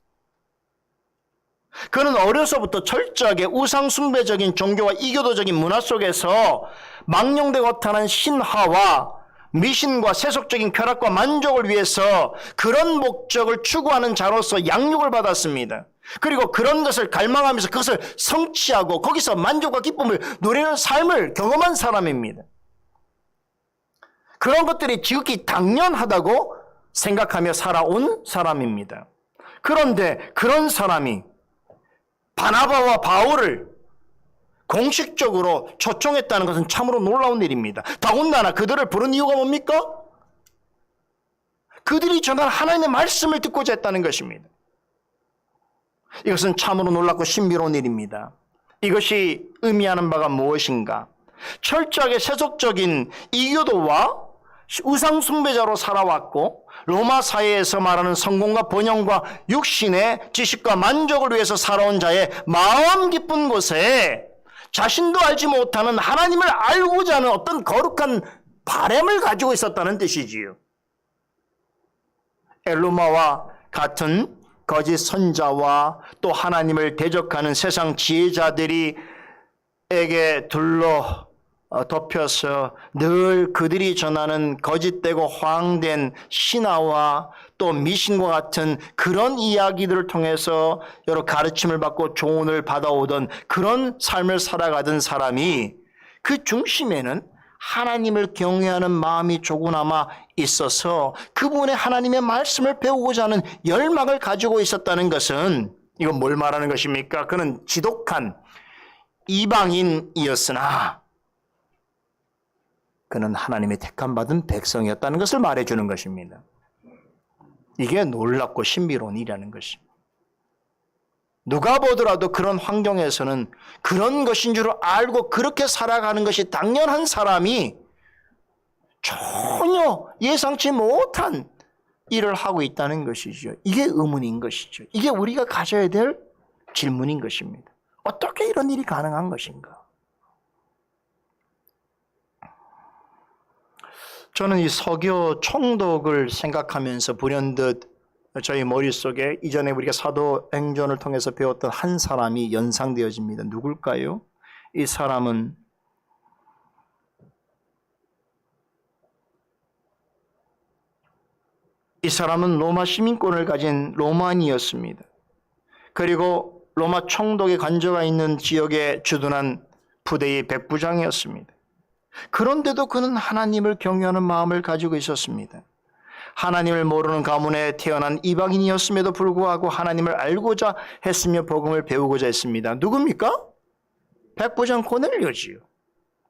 그는 어려서부터 철저하게 우상숭배적인 종교와 이교도적인 문화 속에서 망령되고 허탄한 신화와 미신과 세속적인 쾌락과 만족을 위해서 그런 목적을 추구하는 자로서 양육을 받았습니다. 그리고 그런 것을 갈망하면서 그것을 성취하고 거기서 만족과 기쁨을 누리는 삶을 경험한 사람입니다. 그런 것들이 지극히 당연하다고 생각하며 살아온 사람입니다. 그런데 그런 사람이 바나바와 바울을 공식적으로 초청했다는 것은 참으로 놀라운 일입니다. 더군다나 그들을 부른 이유가 뭡니까? 그들이 전한 하나님의 말씀을 듣고자 했다는 것입니다. 이것은 참으로 놀랍고 신비로운 일입니다. 이것이 의미하는 바가 무엇인가? 철저하게 세속적인 이교도와 우상 숭배자로 살아왔고 로마 사회에서 말하는 성공과 번영과 육신의 지식과 만족을 위해서 살아온 자의 마음 깊은 곳에 자신도 알지 못하는 하나님을 알고자 하는 어떤 거룩한 바램을 가지고 있었다는 뜻이지요. 엘루마와 같은 거짓 선자와 또 하나님을 대적하는 세상 지혜자들이 에게 둘러 덮여서 늘 그들이 전하는 거짓되고 허황된 신화와 또 미신과 같은 그런 이야기들을 통해서 여러 가르침을 받고 조언을 받아오던 그런 삶을 살아가던 사람이 그 중심에는 하나님을 경외하는 마음이 조금나마 있어서 그분의 하나님의 말씀을 배우고자 하는 열망을 가지고 있었다는 것은 이건 뭘 말하는 것입니까? 그는 지독한 이방인이었으나 그는 하나님의 택함받은 백성이었다는 것을 말해주는 것입니다. 이게 놀랍고 신비로운 일이라는 것입니다. 누가 보더라도 그런 환경에서는 그런 것인 줄 알고 그렇게 살아가는 것이 당연한 사람이 전혀 예상치 못한 일을 하고 있다는 것이죠. 이게 의문인 것이죠. 이게 우리가 가져야 될 질문인 것입니다. 어떻게 이런 일이 가능한 것인가? 저는 이 서교 총독을 생각하면서 불현듯 저희 머릿속에 이전에 우리가 사도행전을 통해서 배웠던 한 사람이 연상되어집니다. 누굴까요? 이 사람은 로마 시민권을 가진 로마인이었습니다. 그리고 로마 총독의 관저가 있는 지역에 주둔한 부대의 백부장이었습니다. 그런데도 그는 하나님을 경외하는 마음을 가지고 있었습니다. 하나님을 모르는 가문에 태어난 이방인이었음에도 불구하고 하나님을 알고자 했으며 복음을 배우고자 했습니다. 누굽니까? 백부장 고넬료지요.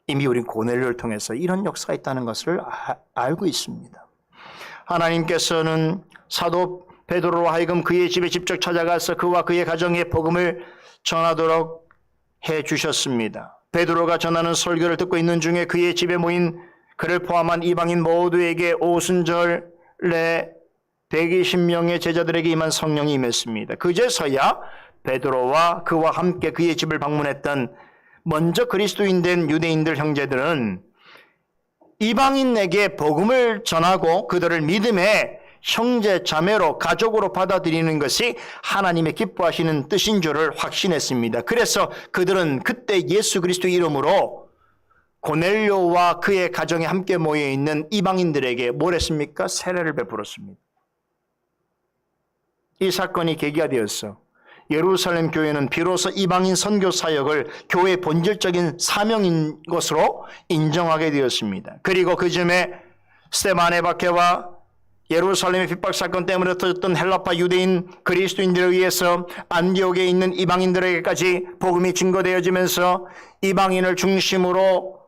이미 우린 고넬료를 통해서 이런 역사가 있다는 것을 알고 있습니다. 하나님께서는 사도 베드로로 하여금 그의 집에 직접 찾아가서 그와 그의 가정에 복음을 전하도록 해주셨습니다. 베드로가 전하는 설교를 듣고 있는 중에 그의 집에 모인 그를 포함한 이방인 모두에게 오순절에 120명의 제자들에게 임한 성령이 임했습니다. 그제서야 베드로와 그와 함께 그의 집을 방문했던 먼저 그리스도인 된 유대인들 형제들은 이방인에게 복음을 전하고 그들을 믿음의 형제 자매로 가족으로 받아들이는 것이 하나님의 기뻐하시는 뜻인 줄을 확신했습니다. 그래서 그들은 그때 예수 그리스도의 이름으로 고넬료와 그의 가정에 함께 모여있는 이방인들에게 뭘 했습니까? 세례를 베풀었습니다. 이 사건이 계기가 되었어. 예루살렘 교회는 비로소 이방인 선교 사역을 교회의 본질적인 사명인 것으로 인정하게 되었습니다. 그리고 그 즈음에 스데반의 박해와 예루살렘의 핍박 사건 때문에 터졌던 헬라파 유대인 그리스도인들에 의해서 안디옥에 있는 이방인들에게까지 복음이 증거되어지면서 이방인을 중심으로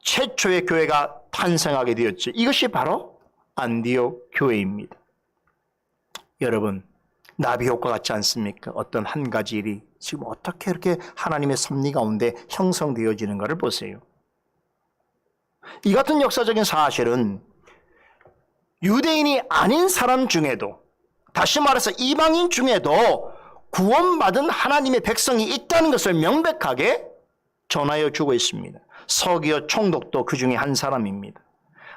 최초의 교회가 탄생하게 되었죠. 이것이 바로 안디옥 교회입니다. 여러분, 나비 효과 같지 않습니까? 어떤 한 가지 일이 지금 어떻게 이렇게 하나님의 섭리 가운데 형성되어지는가를 보세요. 이 같은 역사적인 사실은 유대인이 아닌 사람 중에도, 다시 말해서 이방인 중에도 구원받은 하나님의 백성이 있다는 것을 명백하게 전하여 주고 있습니다. 서기오 총독도 그 중에 한 사람입니다.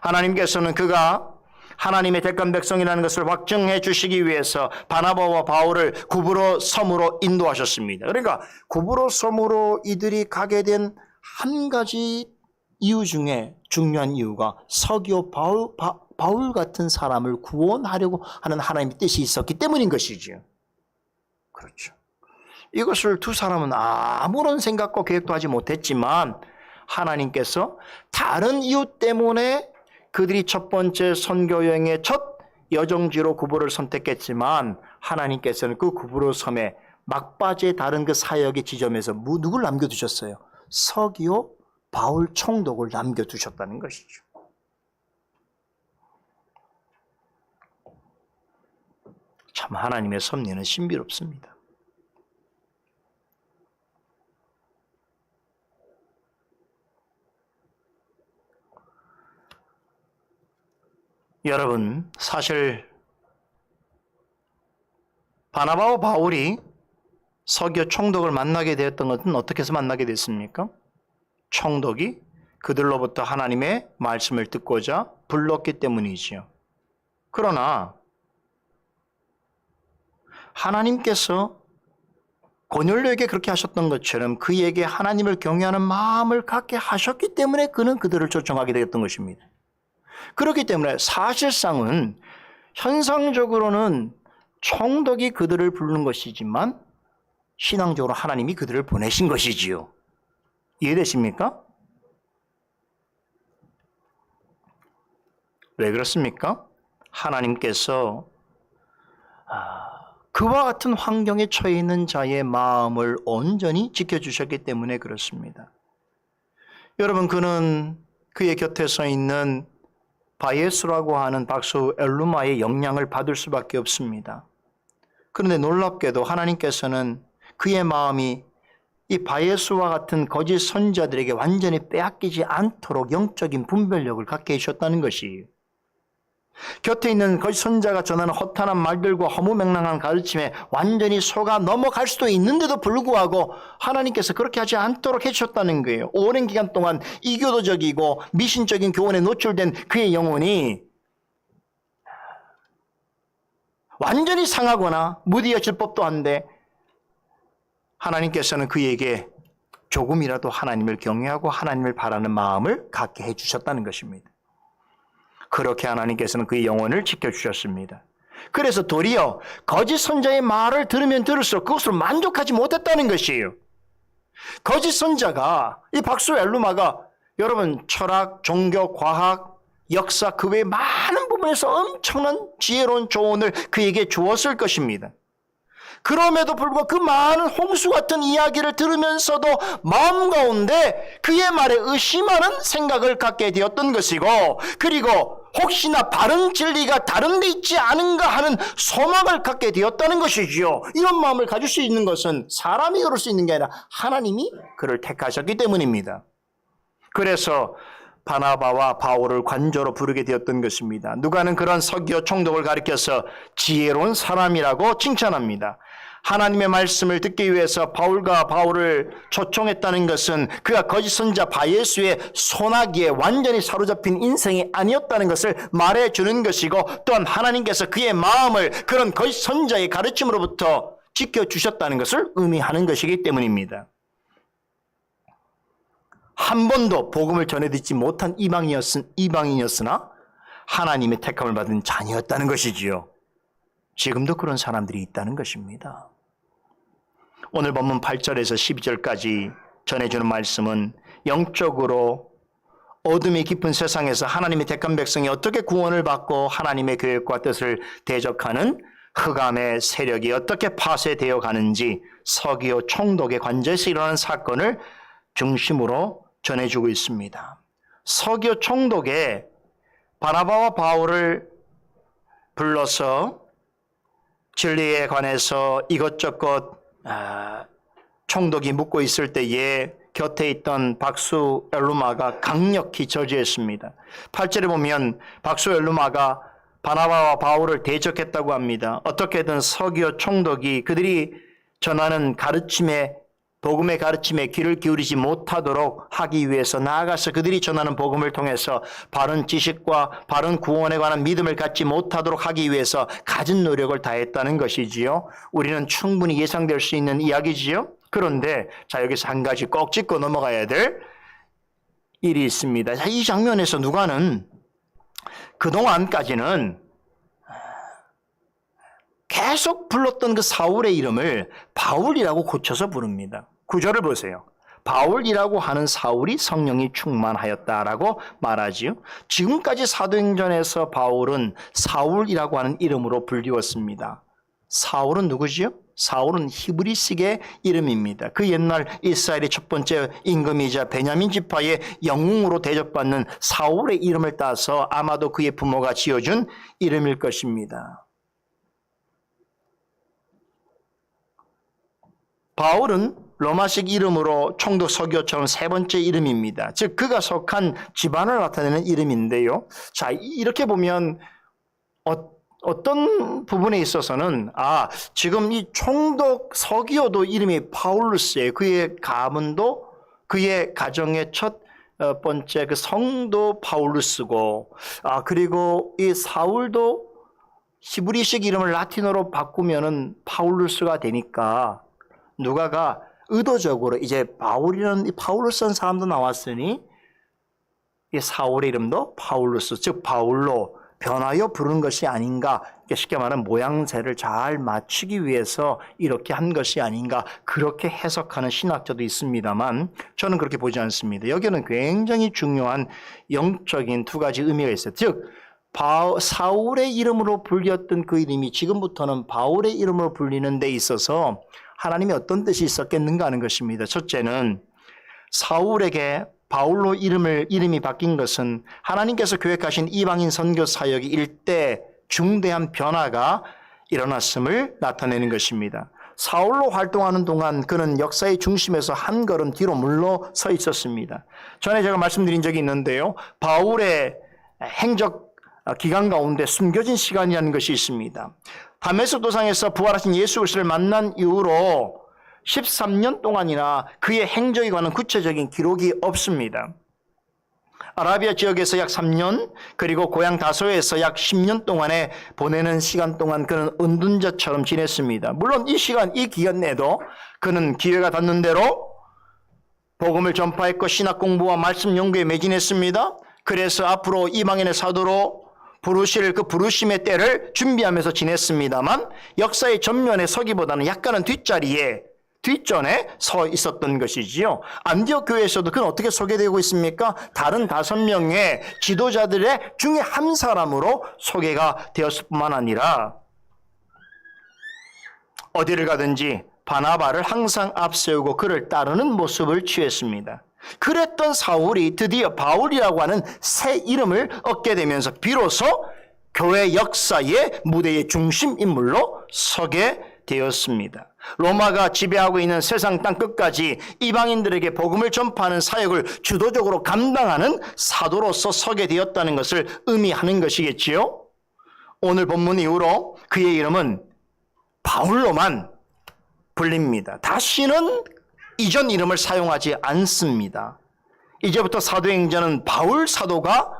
하나님께서는 그가 하나님의 택한 백성이라는 것을 확증해 주시기 위해서 바나바와 바울을 구브로 섬으로 인도하셨습니다. 그러니까 구브로 섬으로 이들이 가게 된 한 가지 이유 중에 중요한 이유가 서기오 바울 같은 사람을 구원하려고 하는 하나님의 뜻이 있었기 때문인 것이지요. 그렇죠. 이것을 두 사람은 아무런 생각과 계획도 하지 못했지만 하나님께서 다른 이유 때문에 그들이 첫 번째 선교 여행의 첫 여정지로 구브로를 선택했지만 하나님께서는 그 구브로 섬에 막바지에 다른 그 사역의 지점에서 누굴 남겨두셨어요? 서기오 바울 총독을 남겨두셨다는 것이죠. 참 하나님의 섭리는 신비롭습니다. 여러분, 사실 바나바와 바울이 서기오 총독을 만나게 되었던 것은 어떻게 해서 만나게 됐습니까? 총독이 그들로부터 하나님의 말씀을 듣고자 불렀기 때문이지요. 그러나 하나님께서 고넬료에게 그렇게 하셨던 것처럼 그에게 하나님을 경외하는 마음을 갖게 하셨기 때문에 그는 그들을 초청하게 되었던 것입니다. 그렇기 때문에 사실상은 현상적으로는 총독이 그들을 부르는 것이지만 신앙적으로 하나님이 그들을 보내신 것이지요. 이해되십니까? 왜 그렇습니까? 하나님께서 그와 같은 환경에 처해 있는 자의 마음을 온전히 지켜주셨기 때문에 그렇습니다. 여러분, 그는 그의 곁에 서 있는 바예수라고 하는 박수 엘루마의 영향을 받을 수밖에 없습니다. 그런데 놀랍게도 하나님께서는 그의 마음이 이 바예수와 같은 거짓 선지자들에게 완전히 빼앗기지 않도록 영적인 분별력을 갖게 해주셨다는 것이에요. 곁에 있는 거짓 선지자가 전하는 허탄한 말들과 허무맹랑한 가르침에 완전히 속아 넘어갈 수도 있는데도 불구하고 하나님께서 그렇게 하지 않도록 해주셨다는 거예요. 오랜 기간 동안 이교도적이고 미신적인 교훈에 노출된 그의 영혼이 완전히 상하거나 무디어질 법도 한데 하나님께서는 그에게 조금이라도 하나님을 경외하고 하나님을 바라는 마음을 갖게 해주셨다는 것입니다. 그렇게 하나님께서는 그의 영혼을 지켜주셨습니다. 그래서 도리어 거짓 선자의 말을 들으면 들을수록 그것으로 만족하지 못했다는 것이에요. 거짓 선자가 이 박수 엘루마가 여러분 철학, 종교, 과학, 역사 그 외 많은 부분에서 엄청난 지혜로운 조언을 그에게 주었을 것입니다. 그럼에도 불구하고 그 많은 홍수 같은 이야기를 들으면서도 마음 가운데 그의 말에 의심하는 생각을 갖게 되었던 것이고, 그리고 혹시나 바른 진리가 다른 데 있지 않은가 하는 소망을 갖게 되었다는 것이지요. 이런 마음을 가질 수 있는 것은 사람이 그럴 수 있는 게 아니라 하나님이 그를 택하셨기 때문입니다. 그래서 바나바와 바울을 관저로 부르게 되었던 것입니다. 누가는 그런 서기오 총독을 가리켜서 지혜로운 사람이라고 칭찬합니다. 하나님의 말씀을 듣기 위해서 바울과 바울을 초청했다는 것은 그가 거짓 선자 바예수의 소나기에 완전히 사로잡힌 인생이 아니었다는 것을 말해주는 것이고, 또한 하나님께서 그의 마음을 그런 거짓 선자의 가르침으로부터 지켜주셨다는 것을 의미하는 것이기 때문입니다. 한 번도 복음을 전해 듣지 못한 이방인이었으나 하나님의 택함을 받은 자녀였다는 것이지요. 지금도 그런 사람들이 있다는 것입니다. 오늘 본문 8절에서 12절까지 전해주는 말씀은 영적으로 어둠이 깊은 세상에서 하나님의 택한 백성이 어떻게 구원을 받고 하나님의 계획과 뜻을 대적하는 흑암의 세력이 어떻게 파쇄되어 가는지 서기오 총독의 관저에서 일어나는 사건을 중심으로 전해주고 있습니다. 서기오 총독에 바나바와 바울을 불러서 진리에 관해서 이것저것 총독이 묻고 있을 때에 곁에 있던 박수 엘루마가 강력히 저지했습니다. 8절에 보면 박수 엘루마가 바나바와 바울을 대적했다고 합니다. 어떻게든 서기오 총독이 그들이 전하는 가르침에 복음의 가르침에 귀를 기울이지 못하도록 하기 위해서 나아가서 그들이 전하는 복음을 통해서 바른 지식과 바른 구원에 관한 믿음을 갖지 못하도록 하기 위해서 가진 노력을 다했다는 것이지요. 우리는 충분히 예상될 수 있는 이야기지요. 그런데 자, 여기서 한 가지 꼭 짚고 넘어가야 될 일이 있습니다. 자, 이 장면에서 누가는 그동안까지는 계속 불렀던 그 사울의 이름을 바울이라고 고쳐서 부릅니다. 구절을 보세요. 바울이라고 하는 사울이 성령이 충만하였다라고 말하지요. 지금까지 사도행전에서 바울은 사울이라고 하는 이름으로 불리웠습니다. 사울은 누구지요? 사울은 히브리식의 이름입니다. 그 옛날 이스라엘의 첫 번째 임금이자 베냐민 지파의 영웅으로 대접받는 사울의 이름을 따서 아마도 그의 부모가 지어준 이름일 것입니다. 바울은 로마식 이름으로 총독 서기오처럼 세 번째 이름입니다. 즉 그가 속한 집안을 나타내는 이름인데요. 자, 이렇게 보면 어떤 부분에 있어서는 지금 이 총독 서기오도 이름이 바울루스예요. 그의 가문도 그의 가정의 첫 번째 그 성도 바울루스고, 그리고 이 사울도 히브리식 이름을 라틴어로 바꾸면은 바울루스가 되니까 누가가 의도적으로 이제 바울루스라는 사람도 나왔으니 이 사울의 이름도 바울루스, 즉 바울로 변하여 부르는 것이 아닌가, 쉽게 말하면 모양새를 잘 맞추기 위해서 이렇게 한 것이 아닌가, 그렇게 해석하는 신학자도 있습니다만 저는 그렇게 보지 않습니다. 여기는 굉장히 중요한 영적인 두 가지 의미가 있어요. 즉 사울의 이름으로 불렸던 그 이름이 지금부터는 바울의 이름으로 불리는 데 있어서 하나님이 어떤 뜻이 있었겠는가 하는 것입니다. 첫째는 사울에게 바울로 이름이 바뀐 것은 하나님께서 계획하신 이방인 선교 사역이 일대 중대한 변화가 일어났음을 나타내는 것입니다. 사울로 활동하는 동안 그는 역사의 중심에서 한 걸음 뒤로 물러서 있었습니다. 전에 제가 말씀드린 적이 있는데요. 바울의 행적 기간 가운데 숨겨진 시간이라는 것이 있습니다. 다메섹 도상에서 부활하신 예수 그리스도를 만난 이후로 13년 동안이나 그의 행적에 관한 구체적인 기록이 없습니다. 아라비아 지역에서 약 3년, 그리고 고향 다소에서 약 10년 동안에 보내는 시간 동안 그는 은둔자처럼 지냈습니다. 물론 이 기간 내에도 그는 기회가 닿는 대로 복음을 전파했고 신학 공부와 말씀 연구에 매진했습니다. 그래서 앞으로 이방인의 사도로 부르실 그 부르심의 때를 준비하면서 지냈습니다만 역사의 전면에 서기보다는 약간은 뒷전에 서 있었던 것이지요. 안디옥 교회에서도 그는 어떻게 소개되고 있습니까? 다른 5명의 지도자들의 중에 한 사람으로 소개가 되었을 뿐만 아니라 어디를 가든지 바나바를 항상 앞세우고 그를 따르는 모습을 취했습니다. 그랬던 사울이 드디어 바울이라고 하는 새 이름을 얻게 되면서 비로소 교회 역사의 무대의 중심 인물로 서게 되었습니다. 로마가 지배하고 있는 세상 땅끝까지 이방인들에게 복음을 전파하는 사역을 주도적으로 감당하는 사도로서 서게 되었다는 것을 의미하는 것이겠지요. 오늘 본문 이후로 그의 이름은 바울로만 불립니다. 다시는 이전 이름을 사용하지 않습니다. 이제부터 사도행전은 바울 사도가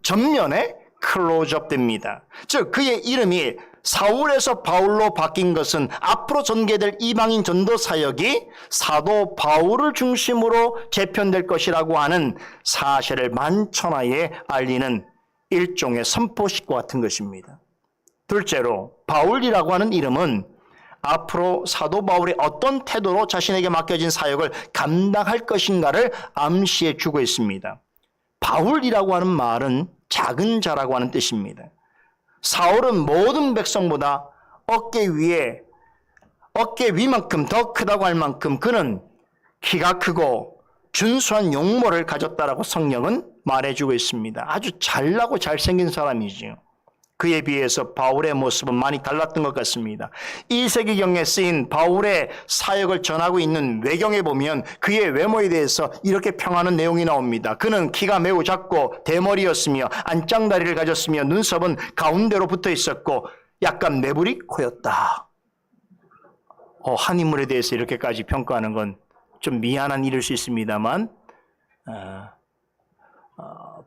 전면에 클로즈업 됩니다. 즉 그의 이름이 사울에서 바울로 바뀐 것은 앞으로 전개될 이방인 전도 사역이 사도 바울을 중심으로 재편될 것이라고 하는 사실을 만천하에 알리는 일종의 선포식과 같은 것입니다. 둘째로 바울이라고 하는 이름은 앞으로 사도 바울이 어떤 태도로 자신에게 맡겨진 사역을 감당할 것인가를 암시해 주고 있습니다. 바울이라고 하는 말은 작은 자라고 하는 뜻입니다. 사울은 모든 백성보다 어깨 위만큼 더 크다고 할 만큼 그는 키가 크고 준수한 용모를 가졌다라고 성경은 말해주고 있습니다. 아주 잘나고 잘생긴 사람이지요. 그에 비해서 바울의 모습은 많이 달랐던 것 같습니다. 2세기경에 쓰인 바울의 사역을 전하고 있는 외경에 보면 그의 외모에 대해서 이렇게 평하는 내용이 나옵니다. 그는 키가 매우 작고 대머리였으며 안짱다리를 가졌으며 눈썹은 가운데로 붙어 있었고 약간 매부리 코였다. 한 인물에 대해서 이렇게까지 평가하는 건 좀 미안한 일일 수 있습니다만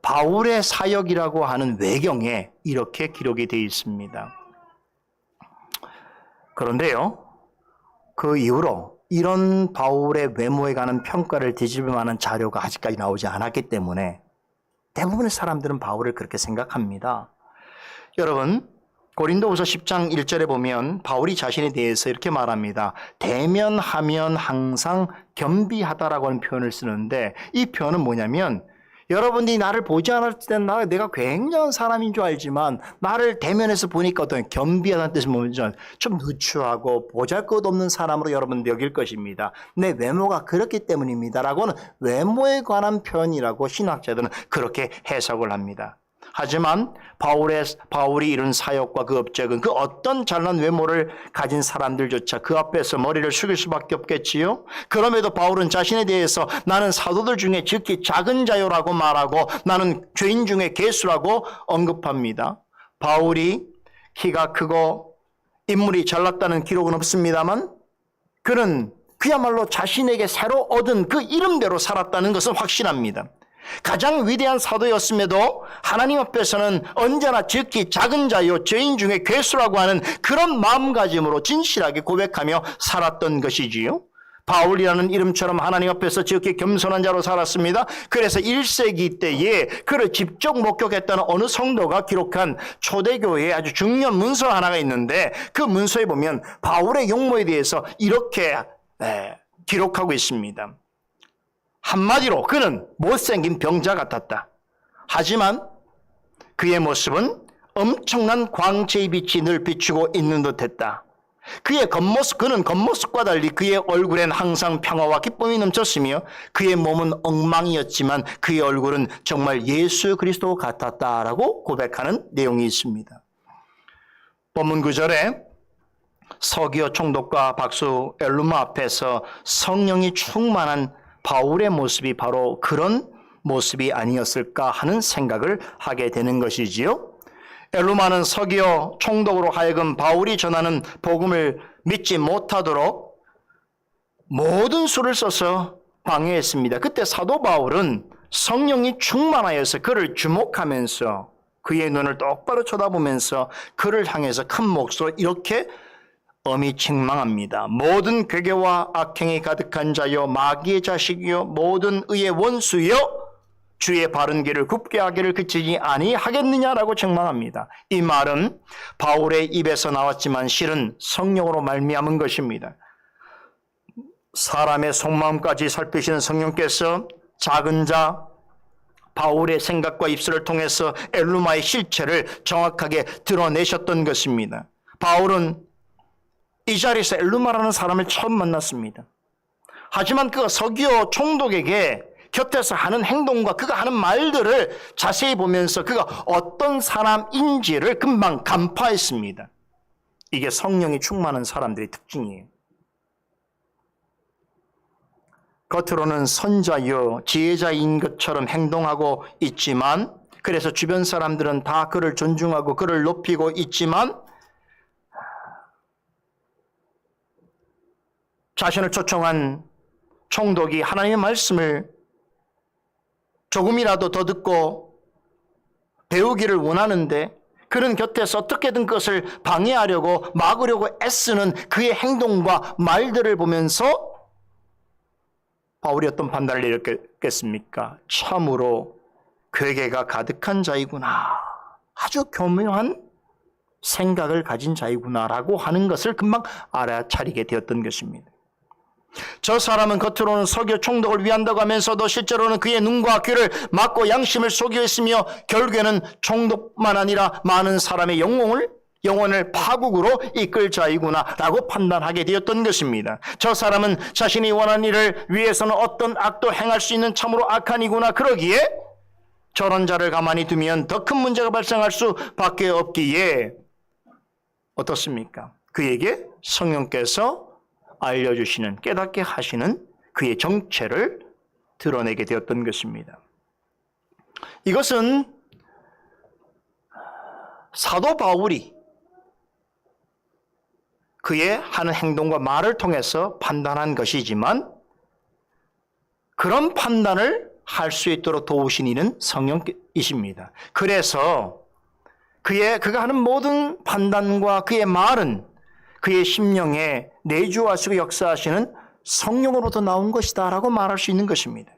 바울의 사역이라고 하는 외경에 이렇게 기록이 되어 있습니다. 그런데요, 그 이후로 이런 바울의 외모에 관한 평가를 뒤집을 만한 자료가 아직까지 나오지 않았기 때문에 대부분의 사람들은 바울을 그렇게 생각합니다. 여러분, 고린도후서 10장 1절에 보면 바울이 자신에 대해서 이렇게 말합니다. 대면하면 항상 겸비하다라고 하는 표현을 쓰는데 이 표현은 뭐냐면 여러분들이 나를 보지 않을 때는 내가 굉장한 사람인 줄 알지만 나를 대면해서 보니까 어떤 겸비하다는 뜻이 뭐죠? 좀 누추하고 보잘것없는 사람으로 여러분들 여길 것입니다. 내 외모가 그렇기 때문입니다. 라고는 외모에 관한 표현이라고 신학자들은 그렇게 해석을 합니다. 하지만 바울이 이룬 사역과 그 업적은 그 어떤 잘난 외모를 가진 사람들조차 그 앞에서 머리를 숙일 수밖에 없겠지요. 그럼에도 바울은 자신에 대해서 나는 사도들 중에 지극히 작은 자요라고 말하고 나는 죄인 중에 괴수라고 언급합니다. 바울이 키가 크고 인물이 잘났다는 기록은 없습니다만 그는 그야말로 자신에게 새로 얻은 그 이름대로 살았다는 것은 확신합니다. 가장 위대한 사도였음에도 하나님 앞에서는 언제나 지극히 작은 자요 죄인 중에 괴수라고 하는 그런 마음가짐으로 진실하게 고백하며 살았던 것이지요. 바울이라는 이름처럼 하나님 앞에서 지극히 겸손한 자로 살았습니다. 그래서 1세기 때에 그를 직접 목격했다는 어느 성도가 기록한 초대교회의 아주 중요한 문서 하나가 있는데 그 문서에 보면 바울의 용모에 대해서 이렇게 기록하고 있습니다. 한마디로 그는 못생긴 병자 같았다. 하지만 그의 모습은 엄청난 광채의 빛이 늘 비추고 있는 듯했다. 그는 겉모습과 달리 그의 얼굴엔 항상 평화와 기쁨이 넘쳤으며 그의 몸은 엉망이었지만 그의 얼굴은 정말 예수 그리스도 같았다라고 고백하는 내용이 있습니다. 본문 9절에 서기오 총독과 박수 엘루마 앞에서 성령이 충만한 바울의 모습이 바로 그런 모습이 아니었을까 하는 생각을 하게 되는 것이지요. 엘루마는 서기오 총독으로 하여금 바울이 전하는 복음을 믿지 못하도록 모든 수를 써서 방해했습니다. 그때 사도 바울은 성령이 충만하여서 그를 주목하면서 그의 눈을 똑바로 쳐다보면서 그를 향해서 큰 목소리로 이렇게 엄히 책망합니다. 모든 괴계와 악행이 가득한 자여 마귀의 자식이여 모든 의의 원수여 주의 바른 길을 굽게 하기를 그치지 아니하겠느냐라고 책망합니다. 이 말은 바울의 입에서 나왔지만 실은 성령으로 말미암은 것입니다. 사람의 속마음까지 살피시는 성령께서 작은 자 바울의 생각과 입술을 통해서 엘루마의 실체를 정확하게 드러내셨던 것입니다. 바울은 이 자리에서 엘루마라는 사람을 처음 만났습니다. 하지만 그가 서기오 총독에게 곁에서 하는 행동과 그가 하는 말들을 자세히 보면서 그가 어떤 사람인지를 금방 간파했습니다. 이게 성령이 충만한 사람들의 특징이에요. 겉으로는 선자여 지혜자인 것처럼 행동하고 있지만 그래서 주변 사람들은 다 그를 존중하고 그를 높이고 있지만 자신을 초청한 총독이 하나님의 말씀을 조금이라도 더 듣고 배우기를 원하는데 그런 곁에서 어떻게든 그것을 방해하려고 막으려고 애쓰는 그의 행동과 말들을 보면서 바울이 어떤 판단을 내렸겠습니까? 참으로 괴계가 가득한 자이구나. 아주 교묘한 생각을 가진 자이구나라고 하는 것을 금방 알아차리게 되었던 것입니다. 저 사람은 겉으로는 서기오 총독을 위한다고 하면서도 실제로는 그의 눈과 귀를 막고 양심을 속이고 있으며 결국에는 총독만 아니라 많은 사람의 영혼을 파국으로 이끌 자이구나라고 판단하게 되었던 것입니다. 저 사람은 자신이 원하는 일을 위해서는 어떤 악도 행할 수 있는 참으로 악한 이구나. 그러기에 저런 자를 가만히 두면 더 큰 문제가 발생할 수밖에 없기에 어떻습니까? 그에게 성령께서 알려주시는 깨닫게 하시는 그의 정체를 드러내게 되었던 것입니다. 이것은 사도 바울이 그의 하는 행동과 말을 통해서 판단한 것이지만 그런 판단을 할 수 있도록 도우신 이는 성령이십니다. 그래서 그가 하는 모든 판단과 그의 말은 그의 심령에 내주하시고 역사하시는 성령으로부터 나온 것이다 라고 말할 수 있는 것입니다.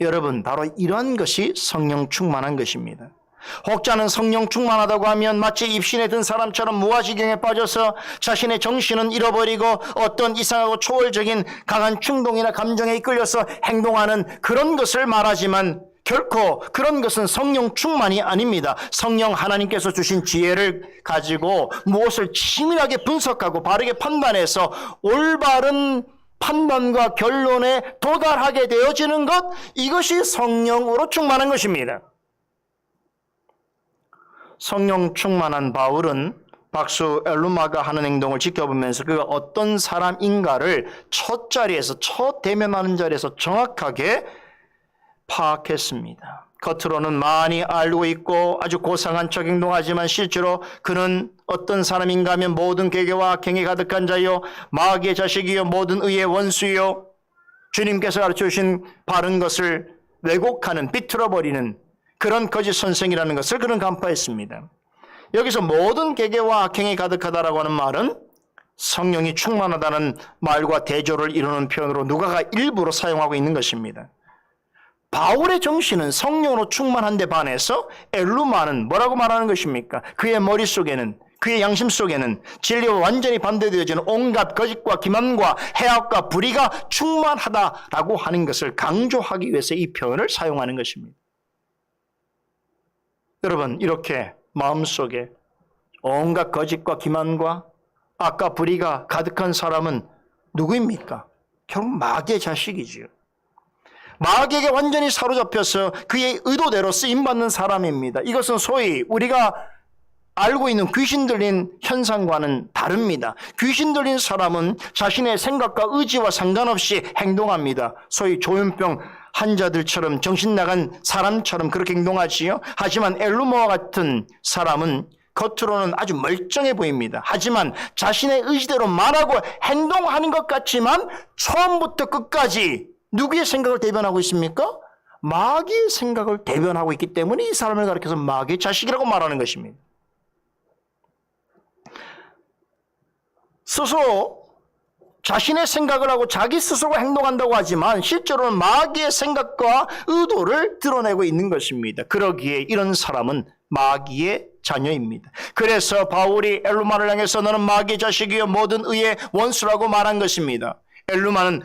여러분, 바로 이러한 것이 성령 충만한 것입니다. 혹자는 성령 충만하다고 하면 마치 입신에 든 사람처럼 무아지경에 빠져서 자신의 정신은 잃어버리고 어떤 이상하고 초월적인 강한 충동이나 감정에 이끌려서 행동하는 그런 것을 말하지만 결코 그런 것은 성령 충만이 아닙니다. 성령 하나님께서 주신 지혜를 가지고 무엇을 치밀하게 분석하고 바르게 판단해서 올바른 판단과 결론에 도달하게 되어지는 것, 이것이 성령으로 충만한 것입니다. 성령 충만한 바울은 박수 엘루마가 하는 행동을 지켜보면서 그가 어떤 사람인가를 첫 대면하는 자리에서 정확하게 파악했습니다. 겉으로는 많이 알고 있고 아주 고상한 척 행동하지만 실제로 그는 어떤 사람인가 하면 모든 계계와 악행이 가득한 자요 마귀의 자식이요 모든 의의 원수요 주님께서 가르쳐주신 바른 것을 왜곡하는 비틀어버리는 그런 거짓 선생이라는 것을 그는 간파했습니다. 여기서 모든 계계와 악행이 가득하다라고 하는 말은 성령이 충만하다는 말과 대조를 이루는 표현으로 누가가 일부러 사용하고 있는 것입니다. 바울의 정신은 성령으로 충만한 데 반해서 엘루마는 뭐라고 말하는 것입니까? 그의 머릿속에는 그의 양심 속에는 진리와 완전히 반대되어지는 온갖 거짓과 기만과 해악과 불의가 충만하다라고 하는 것을 강조하기 위해서 이 표현을 사용하는 것입니다. 여러분 이렇게 마음속에 온갖 거짓과 기만과 악과 불의가 가득한 사람은 누구입니까? 결국 마귀의 자식이지요. 마귀에게 완전히 사로잡혀서 그의 의도대로 쓰임받는 사람입니다. 이것은 소위 우리가 알고 있는 귀신 들린 현상과는 다릅니다. 귀신 들린 사람은 자신의 생각과 의지와 상관없이 행동합니다. 소위 조현병 환자들처럼 정신 나간 사람처럼 그렇게 행동하지요. 하지만 엘루마와 같은 사람은 겉으로는 아주 멀쩡해 보입니다. 하지만 자신의 의지대로 말하고 행동하는 것 같지만 처음부터 끝까지 누구의 생각을 대변하고 있습니까? 마귀의 생각을 대변하고 있기 때문에 이 사람을 가리켜서 마귀의 자식이라고 말하는 것입니다. 스스로 자신의 생각을 하고 자기 스스로 행동한다고 하지만 실제로는 마귀의 생각과 의도를 드러내고 있는 것입니다. 그러기에 이런 사람은 마귀의 자녀입니다. 그래서 바울이 엘루마를 향해서 너는 마귀의 자식이요 모든 의의 원수라고 말한 것입니다. 엘루마는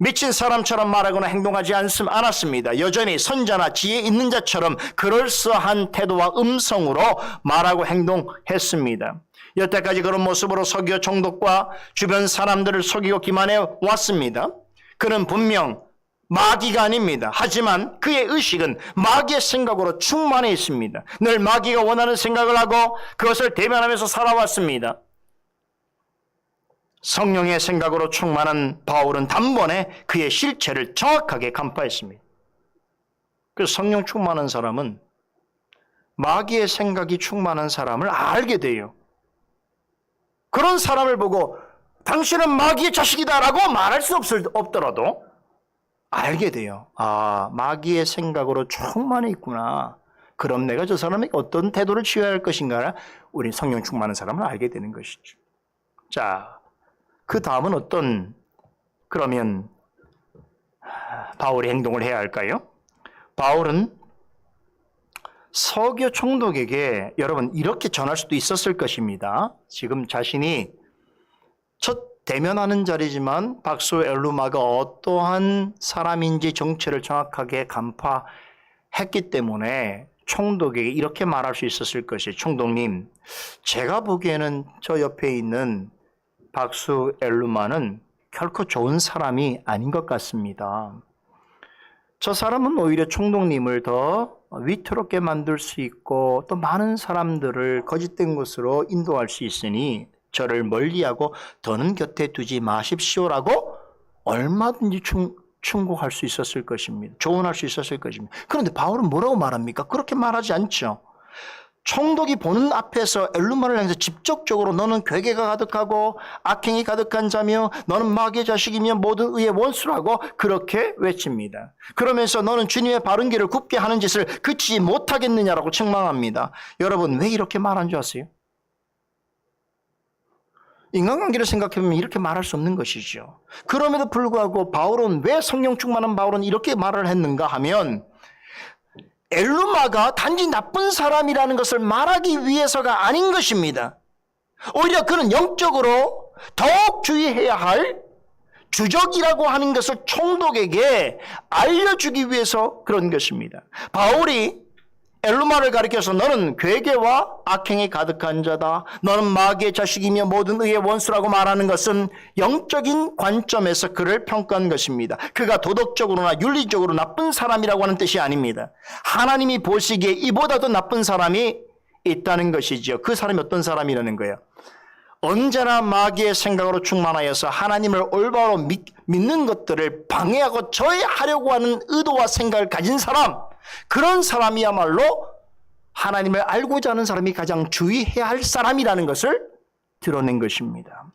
미친 사람처럼 말하거나 행동하지 않았습니다. 여전히 선자나 지혜 있는 자처럼 그럴싸한 태도와 음성으로 말하고 행동했습니다. 여태까지 그런 모습으로 속여 총독과 주변 사람들을 속이고 기만해 왔습니다. 그는 분명 마귀가 아닙니다. 하지만 그의 의식은 마귀의 생각으로 충만해 있습니다. 늘 마귀가 원하는 생각을 하고 그것을 대변하면서 살아왔습니다. 성령의 생각으로 충만한 바울은 단번에 그의 실체를 정확하게 간파했습니다. 그래서 성령 충만한 사람은 마귀의 생각이 충만한 사람을 알게 돼요. 그런 사람을 보고 당신은 마귀의 자식이다라고 말할 수 없더라도 알게 돼요. 아, 마귀의 생각으로 충만해 있구나. 그럼 내가 저 사람에게 어떤 태도를 취해야 할 것인가? 우리 성령 충만한 사람을 알게 되는 것이죠. 자, 그 다음은 어떤 그러면 바울이 행동을 해야 할까요? 바울은 서교 총독에게 여러분 이렇게 전할 수도 있었을 것입니다. 지금 자신이 첫 대면하는 자리지만 박수 엘루마가 어떠한 사람인지 정체를 정확하게 간파했기 때문에 총독에게 이렇게 말할 수 있었을 것이에요. 총독님, 제가 보기에는 저 옆에 있는 박수 엘루마는 결코 좋은 사람이 아닌 것 같습니다. 저 사람은 오히려 총독님을 더 위태롭게 만들 수 있고 또 많은 사람들을 거짓된 것으로 인도할 수 있으니 저를 멀리하고 더는 곁에 두지 마십시오라고 얼마든지 충고할 수 있었을 것입니다. 조언할 수 있었을 것입니다. 그런데 바울은 뭐라고 말합니까? 그렇게 말하지 않죠. 총독이 보는 앞에서 엘루마를 향해서 직접적으로 너는 괴계가 가득하고 악행이 가득한 자며 너는 마귀의 자식이며 모든 의의 원수라고 그렇게 외칩니다. 그러면서 너는 주님의 바른 길을 굽게 하는 짓을 그치지 못하겠느냐라고 책망합니다. 여러분 왜 이렇게 말한 줄 아세요? 인간관계를 생각해보면 이렇게 말할 수 없는 것이죠. 그럼에도 불구하고 바울은 왜 성령 충만한 바울은 이렇게 말을 했는가 하면 엘루마가 단지 나쁜 사람이라는 것을 말하기 위해서가 아닌 것입니다. 오히려 그는 영적으로 더욱 주의해야 할 주적이라고 하는 것을 총독에게 알려주기 위해서 그런 것입니다. 바울이 엘루마를 가리켜서 너는 괴계와 악행이 가득한 자다. 너는 마귀의 자식이며 모든 의의 원수라고 말하는 것은 영적인 관점에서 그를 평가한 것입니다. 그가 도덕적으로나 윤리적으로 나쁜 사람이라고 하는 뜻이 아닙니다. 하나님이 보시기에 이보다도 나쁜 사람이 있다는 것이죠. 그 사람이 어떤 사람이라는 거예요? 언제나 마귀의 생각으로 충만하여서 하나님을 올바로 믿는 것들을 방해하고 저해하려고 하는 의도와 생각을 가진 사람, 그런 사람이야말로 하나님을 알고자 하는 사람이 가장 주의해야 할 사람이라는 것을 드러낸 것입니다.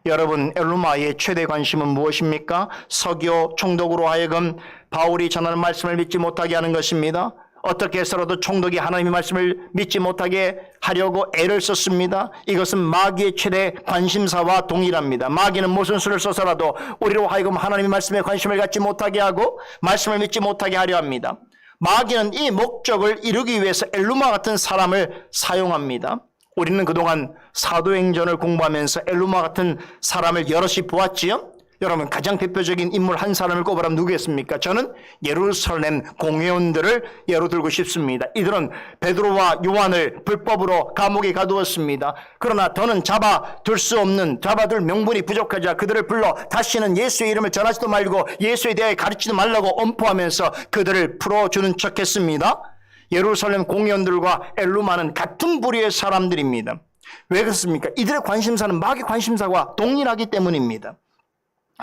여러분, 엘루마의 최대 관심은 무엇입니까? 서기오 총독으로 하여금 바울이 전하는 말씀을 믿지 못하게 하는 것입니다. 어떻게 해서라도 총독이 하나님의 말씀을 믿지 못하게 하려고 애를 썼습니다. 이것은 마귀의 최대 관심사와 동일합니다. 마귀는 무슨 수를 써서라도 우리로 하여금 하나님의 말씀에 관심을 갖지 못하게 하고 말씀을 믿지 못하게 하려 합니다. 마귀는 이 목적을 이루기 위해서 엘루마 같은 사람을 사용합니다. 우리는 그동안 사도행전을 공부하면서 엘루마 같은 사람을 여럿이 보았지요. 여러분, 가장 대표적인 인물 한 사람을 꼽으라면 누구겠습니까? 저는 예루살렘 공회원들을 예로 들고 싶습니다. 이들은 베드로와 요한을 불법으로 감옥에 가두었습니다. 그러나 더는 잡아둘 명분이 부족하자 그들을 불러 다시는 예수의 이름을 전하지도 말고 예수에 대해 가르치지 말라고 엄포하면서 그들을 풀어주는 척했습니다. 예루살렘 공회원들과 엘루마는 같은 부류의 사람들입니다. 왜 그렇습니까? 이들의 관심사는 마귀 관심사와 동일하기 때문입니다.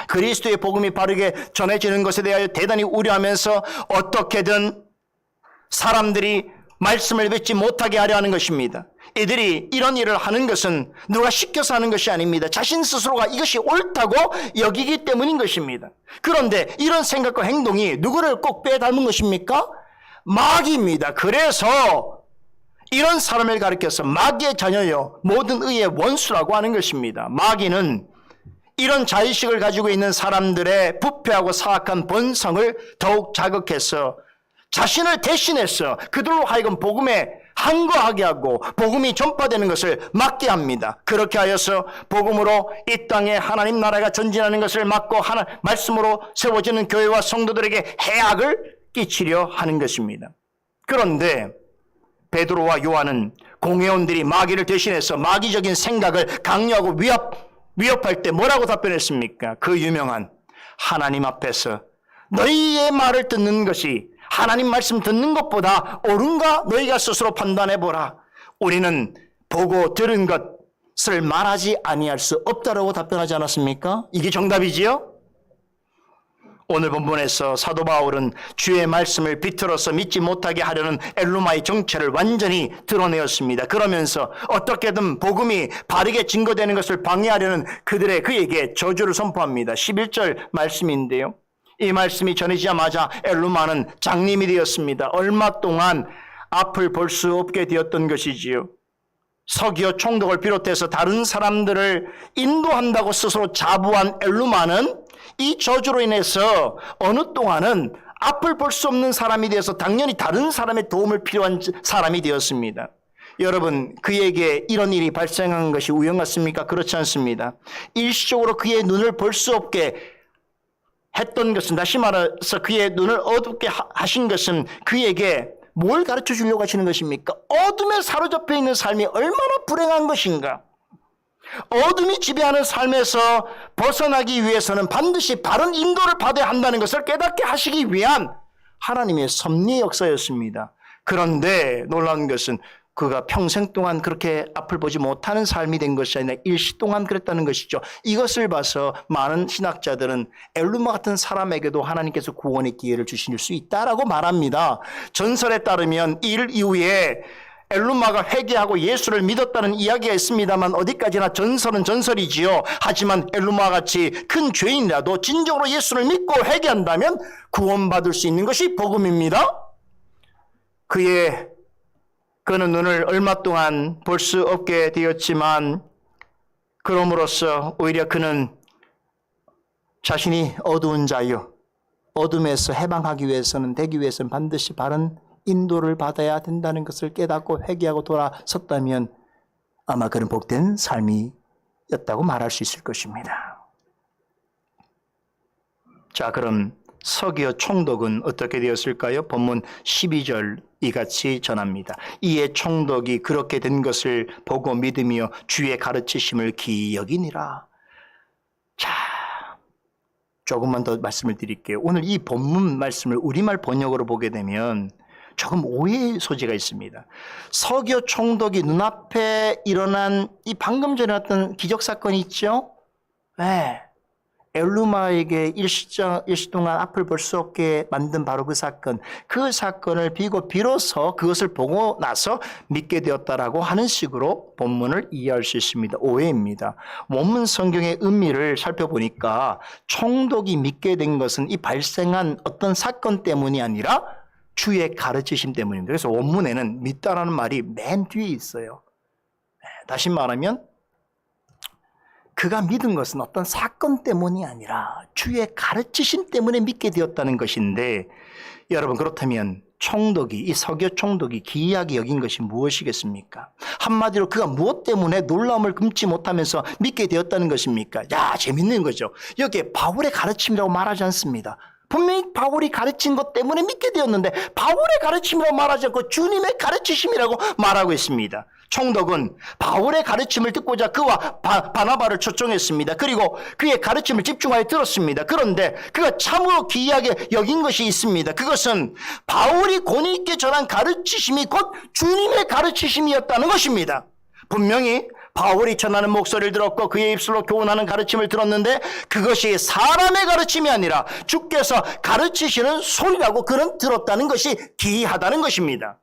그리스도의 복음이 바르게 전해지는 것에 대하여 대단히 우려하면서 어떻게든 사람들이 말씀을 믿지 못하게 하려 하는 것입니다. 이들이 이런 일을 하는 것은 누가 시켜서 하는 것이 아닙니다. 자신 스스로가 이것이 옳다고 여기기 때문인 것입니다. 그런데 이런 생각과 행동이 누구를 꼭 빼닮은 것입니까? 마귀입니다. 그래서 이런 사람을 가리켜서 마귀의 자녀요 모든 의의 원수라고 하는 것입니다. 마귀는 이런 자의식을 가지고 있는 사람들의 부패하고 사악한 본성을 더욱 자극해서 자신을 대신해서 그들로 하여금 복음에 항거하게 하고 복음이 전파되는 것을 막게 합니다. 그렇게 하여서 복음으로 이 땅에 하나님 나라가 전진하는 것을 막고 말씀으로 세워지는 교회와 성도들에게 해악을 끼치려 하는 것입니다. 그런데 베드로와 요한은 공회원들이 마귀를 대신해서 마귀적인 생각을 강요하고 위협할 때 뭐라고 답변했습니까? 그 유명한 하나님 앞에서 너희의 말을 듣는 것이 하나님 말씀 듣는 것보다 옳은가 너희가 스스로 판단해보라. 우리는 보고 들은 것을 말하지 아니할 수 없다라고 답변하지 않았습니까? 이게 정답이지요? 오늘 본문에서 사도 바울은 주의 말씀을 비틀어서 믿지 못하게 하려는 엘루마의 정체를 완전히 드러내었습니다. 그러면서 어떻게든 복음이 바르게 증거되는 것을 방해하려는 그에게 저주를 선포합니다. 11절 말씀인데요. 이 말씀이 전해지자마자 엘루마는 장님이 되었습니다. 얼마 동안 앞을 볼 수 없게 되었던 것이지요. 서기오 총독을 비롯해서 다른 사람들을 인도한다고 스스로 자부한 엘루마는 이 저주로 인해서 어느 동안은 앞을 볼 수 없는 사람이 되어서 당연히 다른 사람의 도움을 필요한 사람이 되었습니다. 여러분, 그에게 이런 일이 발생한 것이 우연 같습니까? 그렇지 않습니다. 일시적으로 그의 눈을 볼 수 없게 했던 것은, 다시 말해서 그의 눈을 어둡게 하신 것은 그에게 뭘 가르쳐 주려고 하시는 것입니까? 어둠에 사로잡혀 있는 삶이 얼마나 불행한 것인가. 어둠이 지배하는 삶에서 벗어나기 위해서는 반드시 바른 인도를 받아야 한다는 것을 깨닫게 하시기 위한 하나님의 섭리의 역사였습니다. 그런데 놀라운 것은 그가 평생 동안 그렇게 앞을 보지 못하는 삶이 된 것이 아니라 일시 동안 그랬다는 것이죠. 이것을 봐서 많은 신학자들은 엘루마 같은 사람에게도 하나님께서 구원의 기회를 주실 수 있다라고 말합니다. 전설에 따르면 이 일 이후에 엘루마가 회개하고 예수를 믿었다는 이야기가 있습니다만 어디까지나 전설은 전설이지요. 하지만 엘루마 같이 큰 죄인이라도 진정으로 예수를 믿고 회개한다면 구원받을 수 있는 것이 복음입니다. 그는 눈을 얼마 동안 볼 수 없게 되었지만 그럼으로써 오히려 그는 자신이 어두운 자요, 어둠에서 해방하기 위해서는 반드시 바른 인도를 받아야 된다는 것을 깨닫고 회개하고 돌아섰다면 아마 그는 복된 삶이었다고 말할 수 있을 것입니다. 자, 그럼 서기오 총독은 어떻게 되었을까요? 본문 12절 이같이 전합니다. 이에 총독이 그렇게 된 것을 보고 믿으며 주의 가르치심을 기이 여기니라. 자, 조금만 더 말씀을 드릴게요. 오늘 이 본문 말씀을 우리말 번역으로 보게 되면 조금 오해의 소지가 있습니다. 서기오 총독이 눈앞에 일어난 이 방금 전에 어떤 기적사건이 있죠? 네. 엘루마에게 일시 동안 앞을 볼 수 없게 만든 바로 그 사건을 비로소 그것을 보고 나서 믿게 되었다라고 하는 식으로 본문을 이해할 수 있습니다. 오해입니다. 원문 성경의 의미를 살펴보니까 총독이 믿게 된 것은 이 발생한 어떤 사건 때문이 아니라 주의 가르치심 때문입니다. 그래서 원문에는 믿다라는 말이 맨 뒤에 있어요. 다시 말하면 그가 믿은 것은 어떤 사건 때문이 아니라 주의 가르치심 때문에 믿게 되었다는 것인데, 여러분 그렇다면 총독이, 이 서교 총독이 기이하게 여긴 것이 무엇이겠습니까? 한마디로 그가 무엇 때문에 놀라움을 금치 못하면서 믿게 되었다는 것입니까? 야, 재밌는 거죠. 여기에 바울의 가르침이라고 말하지 않습니다. 분명히 바울이 가르친 것 때문에 믿게 되었는데 바울의 가르침이라고 말하지 않고 주님의 가르치심이라고 말하고 있습니다. 총독은 바울의 가르침을 듣고자 그와 바나바를 초청했습니다. 그리고 그의 가르침을 집중하여 들었습니다. 그런데 그가 참으로 기이하게 여긴 것이 있습니다. 그것은 바울이 권위 있게 전한 가르치심이 곧 주님의 가르치심이었다는 것입니다. 분명히 바울이 전하는 목소리를 들었고 그의 입술로 교훈하는 가르침을 들었는데 그것이 사람의 가르침이 아니라 주께서 가르치시는 소리라고 그는 들었다는 것이 기이하다는 것입니다.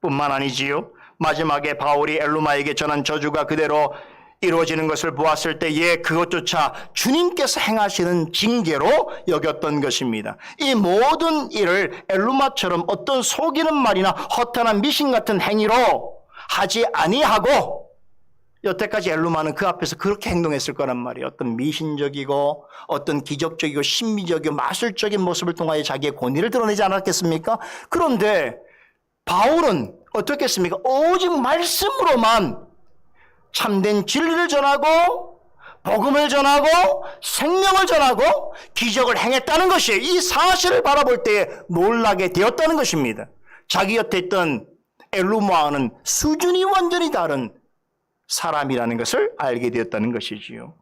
뿐만 아니지요. 마지막에 바울이 엘루마에게 전한 저주가 그대로 이루어지는 것을 보았을 때에 그것조차 주님께서 행하시는 징계로 여겼던 것입니다. 이 모든 일을 엘루마처럼 어떤 속이는 말이나 허탄한 미신 같은 행위로 하지 아니하고, 여태까지 엘루마는 그 앞에서 그렇게 행동했을 거란 말이에요. 어떤 미신적이고 어떤 기적적이고 신비적이고 마술적인 모습을 통하여 자기의 권위를 드러내지 않았겠습니까? 그런데 바울은 어떻겠습니까? 오직 말씀으로만 참된 진리를 전하고 복음을 전하고 생명을 전하고 기적을 행했다는 것이에요. 이 사실을 바라볼 때에 놀라게 되었다는 것입니다. 자기 곁에 있던 엘루마와는 수준이 완전히 다른 사람이라는 것을 알게 되었다는 것이지요.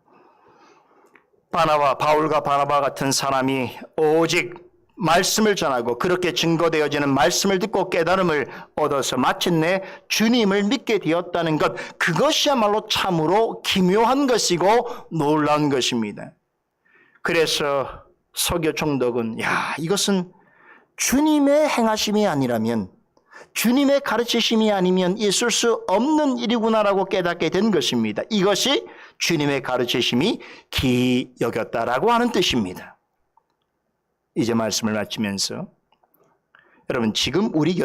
바울과 바나바 같은 사람이 오직 말씀을 전하고 그렇게 증거되어지는 말씀을 듣고 깨달음을 얻어서 마침내 주님을 믿게 되었다는 것, 그것이야말로 참으로 기묘한 것이고 놀라운 것입니다. 그래서 서교 총독은 이것은 주님의 행하심이 아니라면, 주님의 가르치심이 아니면 있을 수 없는 일이구나라고 깨닫게 된 것입니다. 이것이 주님의 가르치심이 기이 여겼다라고 하는 뜻입니다. 이제 말씀을 마치면서 여러분, 지금 우리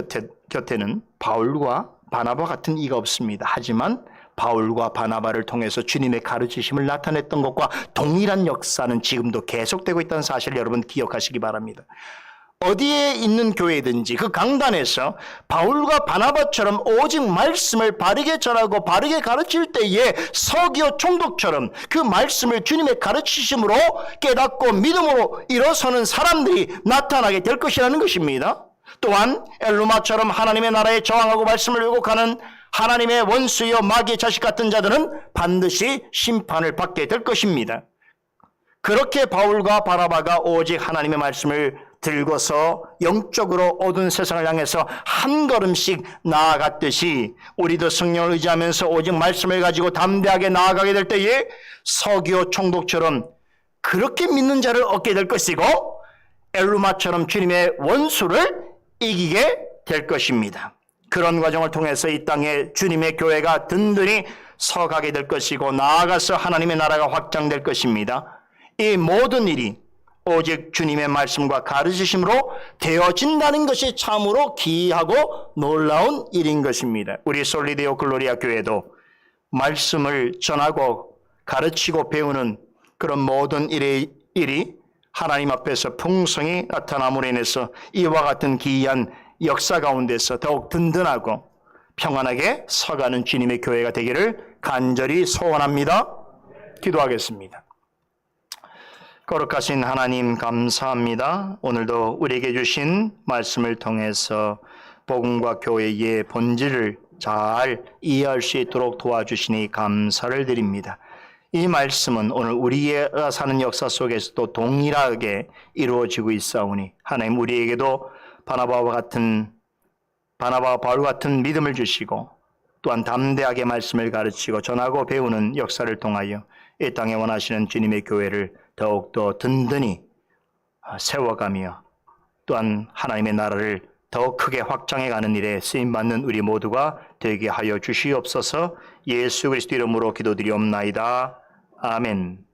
곁에는 바울과 바나바 같은 이가 없습니다. 하지만 바울과 바나바를 통해서 주님의 가르치심을 나타냈던 것과 동일한 역사는 지금도 계속되고 있다는 사실을 여러분 기억하시기 바랍니다. 어디에 있는 교회든지 그 강단에서 바울과 바나바처럼 오직 말씀을 바르게 전하고 바르게 가르칠 때에 서기오 총독처럼 그 말씀을 주님의 가르치심으로 깨닫고 믿음으로 일어서는 사람들이 나타나게 될 것이라는 것입니다. 또한 엘루마처럼 하나님의 나라에 저항하고 말씀을 왜곡하는 하나님의 원수여 마귀의 자식 같은 자들은 반드시 심판을 받게 될 것입니다. 그렇게 바울과 바나바가 오직 하나님의 말씀을 들고서 영적으로 어두운 세상을 향해서 한 걸음씩 나아갔듯이 우리도 성령을 의지하면서 오직 말씀을 가지고 담대하게 나아가게 될 때에 서기오 총독처럼 그렇게 믿는 자를 얻게 될 것이고 엘루마처럼 주님의 원수를 이기게 될 것입니다. 그런 과정을 통해서 이 땅에 주님의 교회가 든든히 서가게 될 것이고 나아가서 하나님의 나라가 확장될 것입니다. 이 모든 일이 오직 주님의 말씀과 가르치심으로 되어진다는 것이 참으로 기이하고 놀라운 일인 것입니다. 우리 솔리데오 글로리아 교회도 말씀을 전하고 가르치고 배우는 그런 모든 일이 하나님 앞에서 풍성히 나타남으로 인해서 이와 같은 기이한 역사 가운데서 더욱 든든하고 평안하게 서가는 주님의 교회가 되기를 간절히 소원합니다. 기도하겠습니다. 거룩하신 하나님 감사합니다. 오늘도 우리에게 주신 말씀을 통해서 복음과 교회의 본질을 잘 이해할 수 있도록 도와주시니 감사를 드립니다. 이 말씀은 오늘 우리가 사는 역사 속에서도 동일하게 이루어지고 있사오니 하나님 우리에게도 바나바와 바울 같은 믿음을 주시고 또한 담대하게 말씀을 가르치고 전하고 배우는 역사를 통하여 이 땅에 원하시는 주님의 교회를 더욱더 든든히 세워가며 또한 하나님의 나라를 더 크게 확장해가는 일에 쓰임받는 우리 모두가 되게 하여 주시옵소서. 예수 그리스도 이름으로 기도드리옵나이다. 아멘.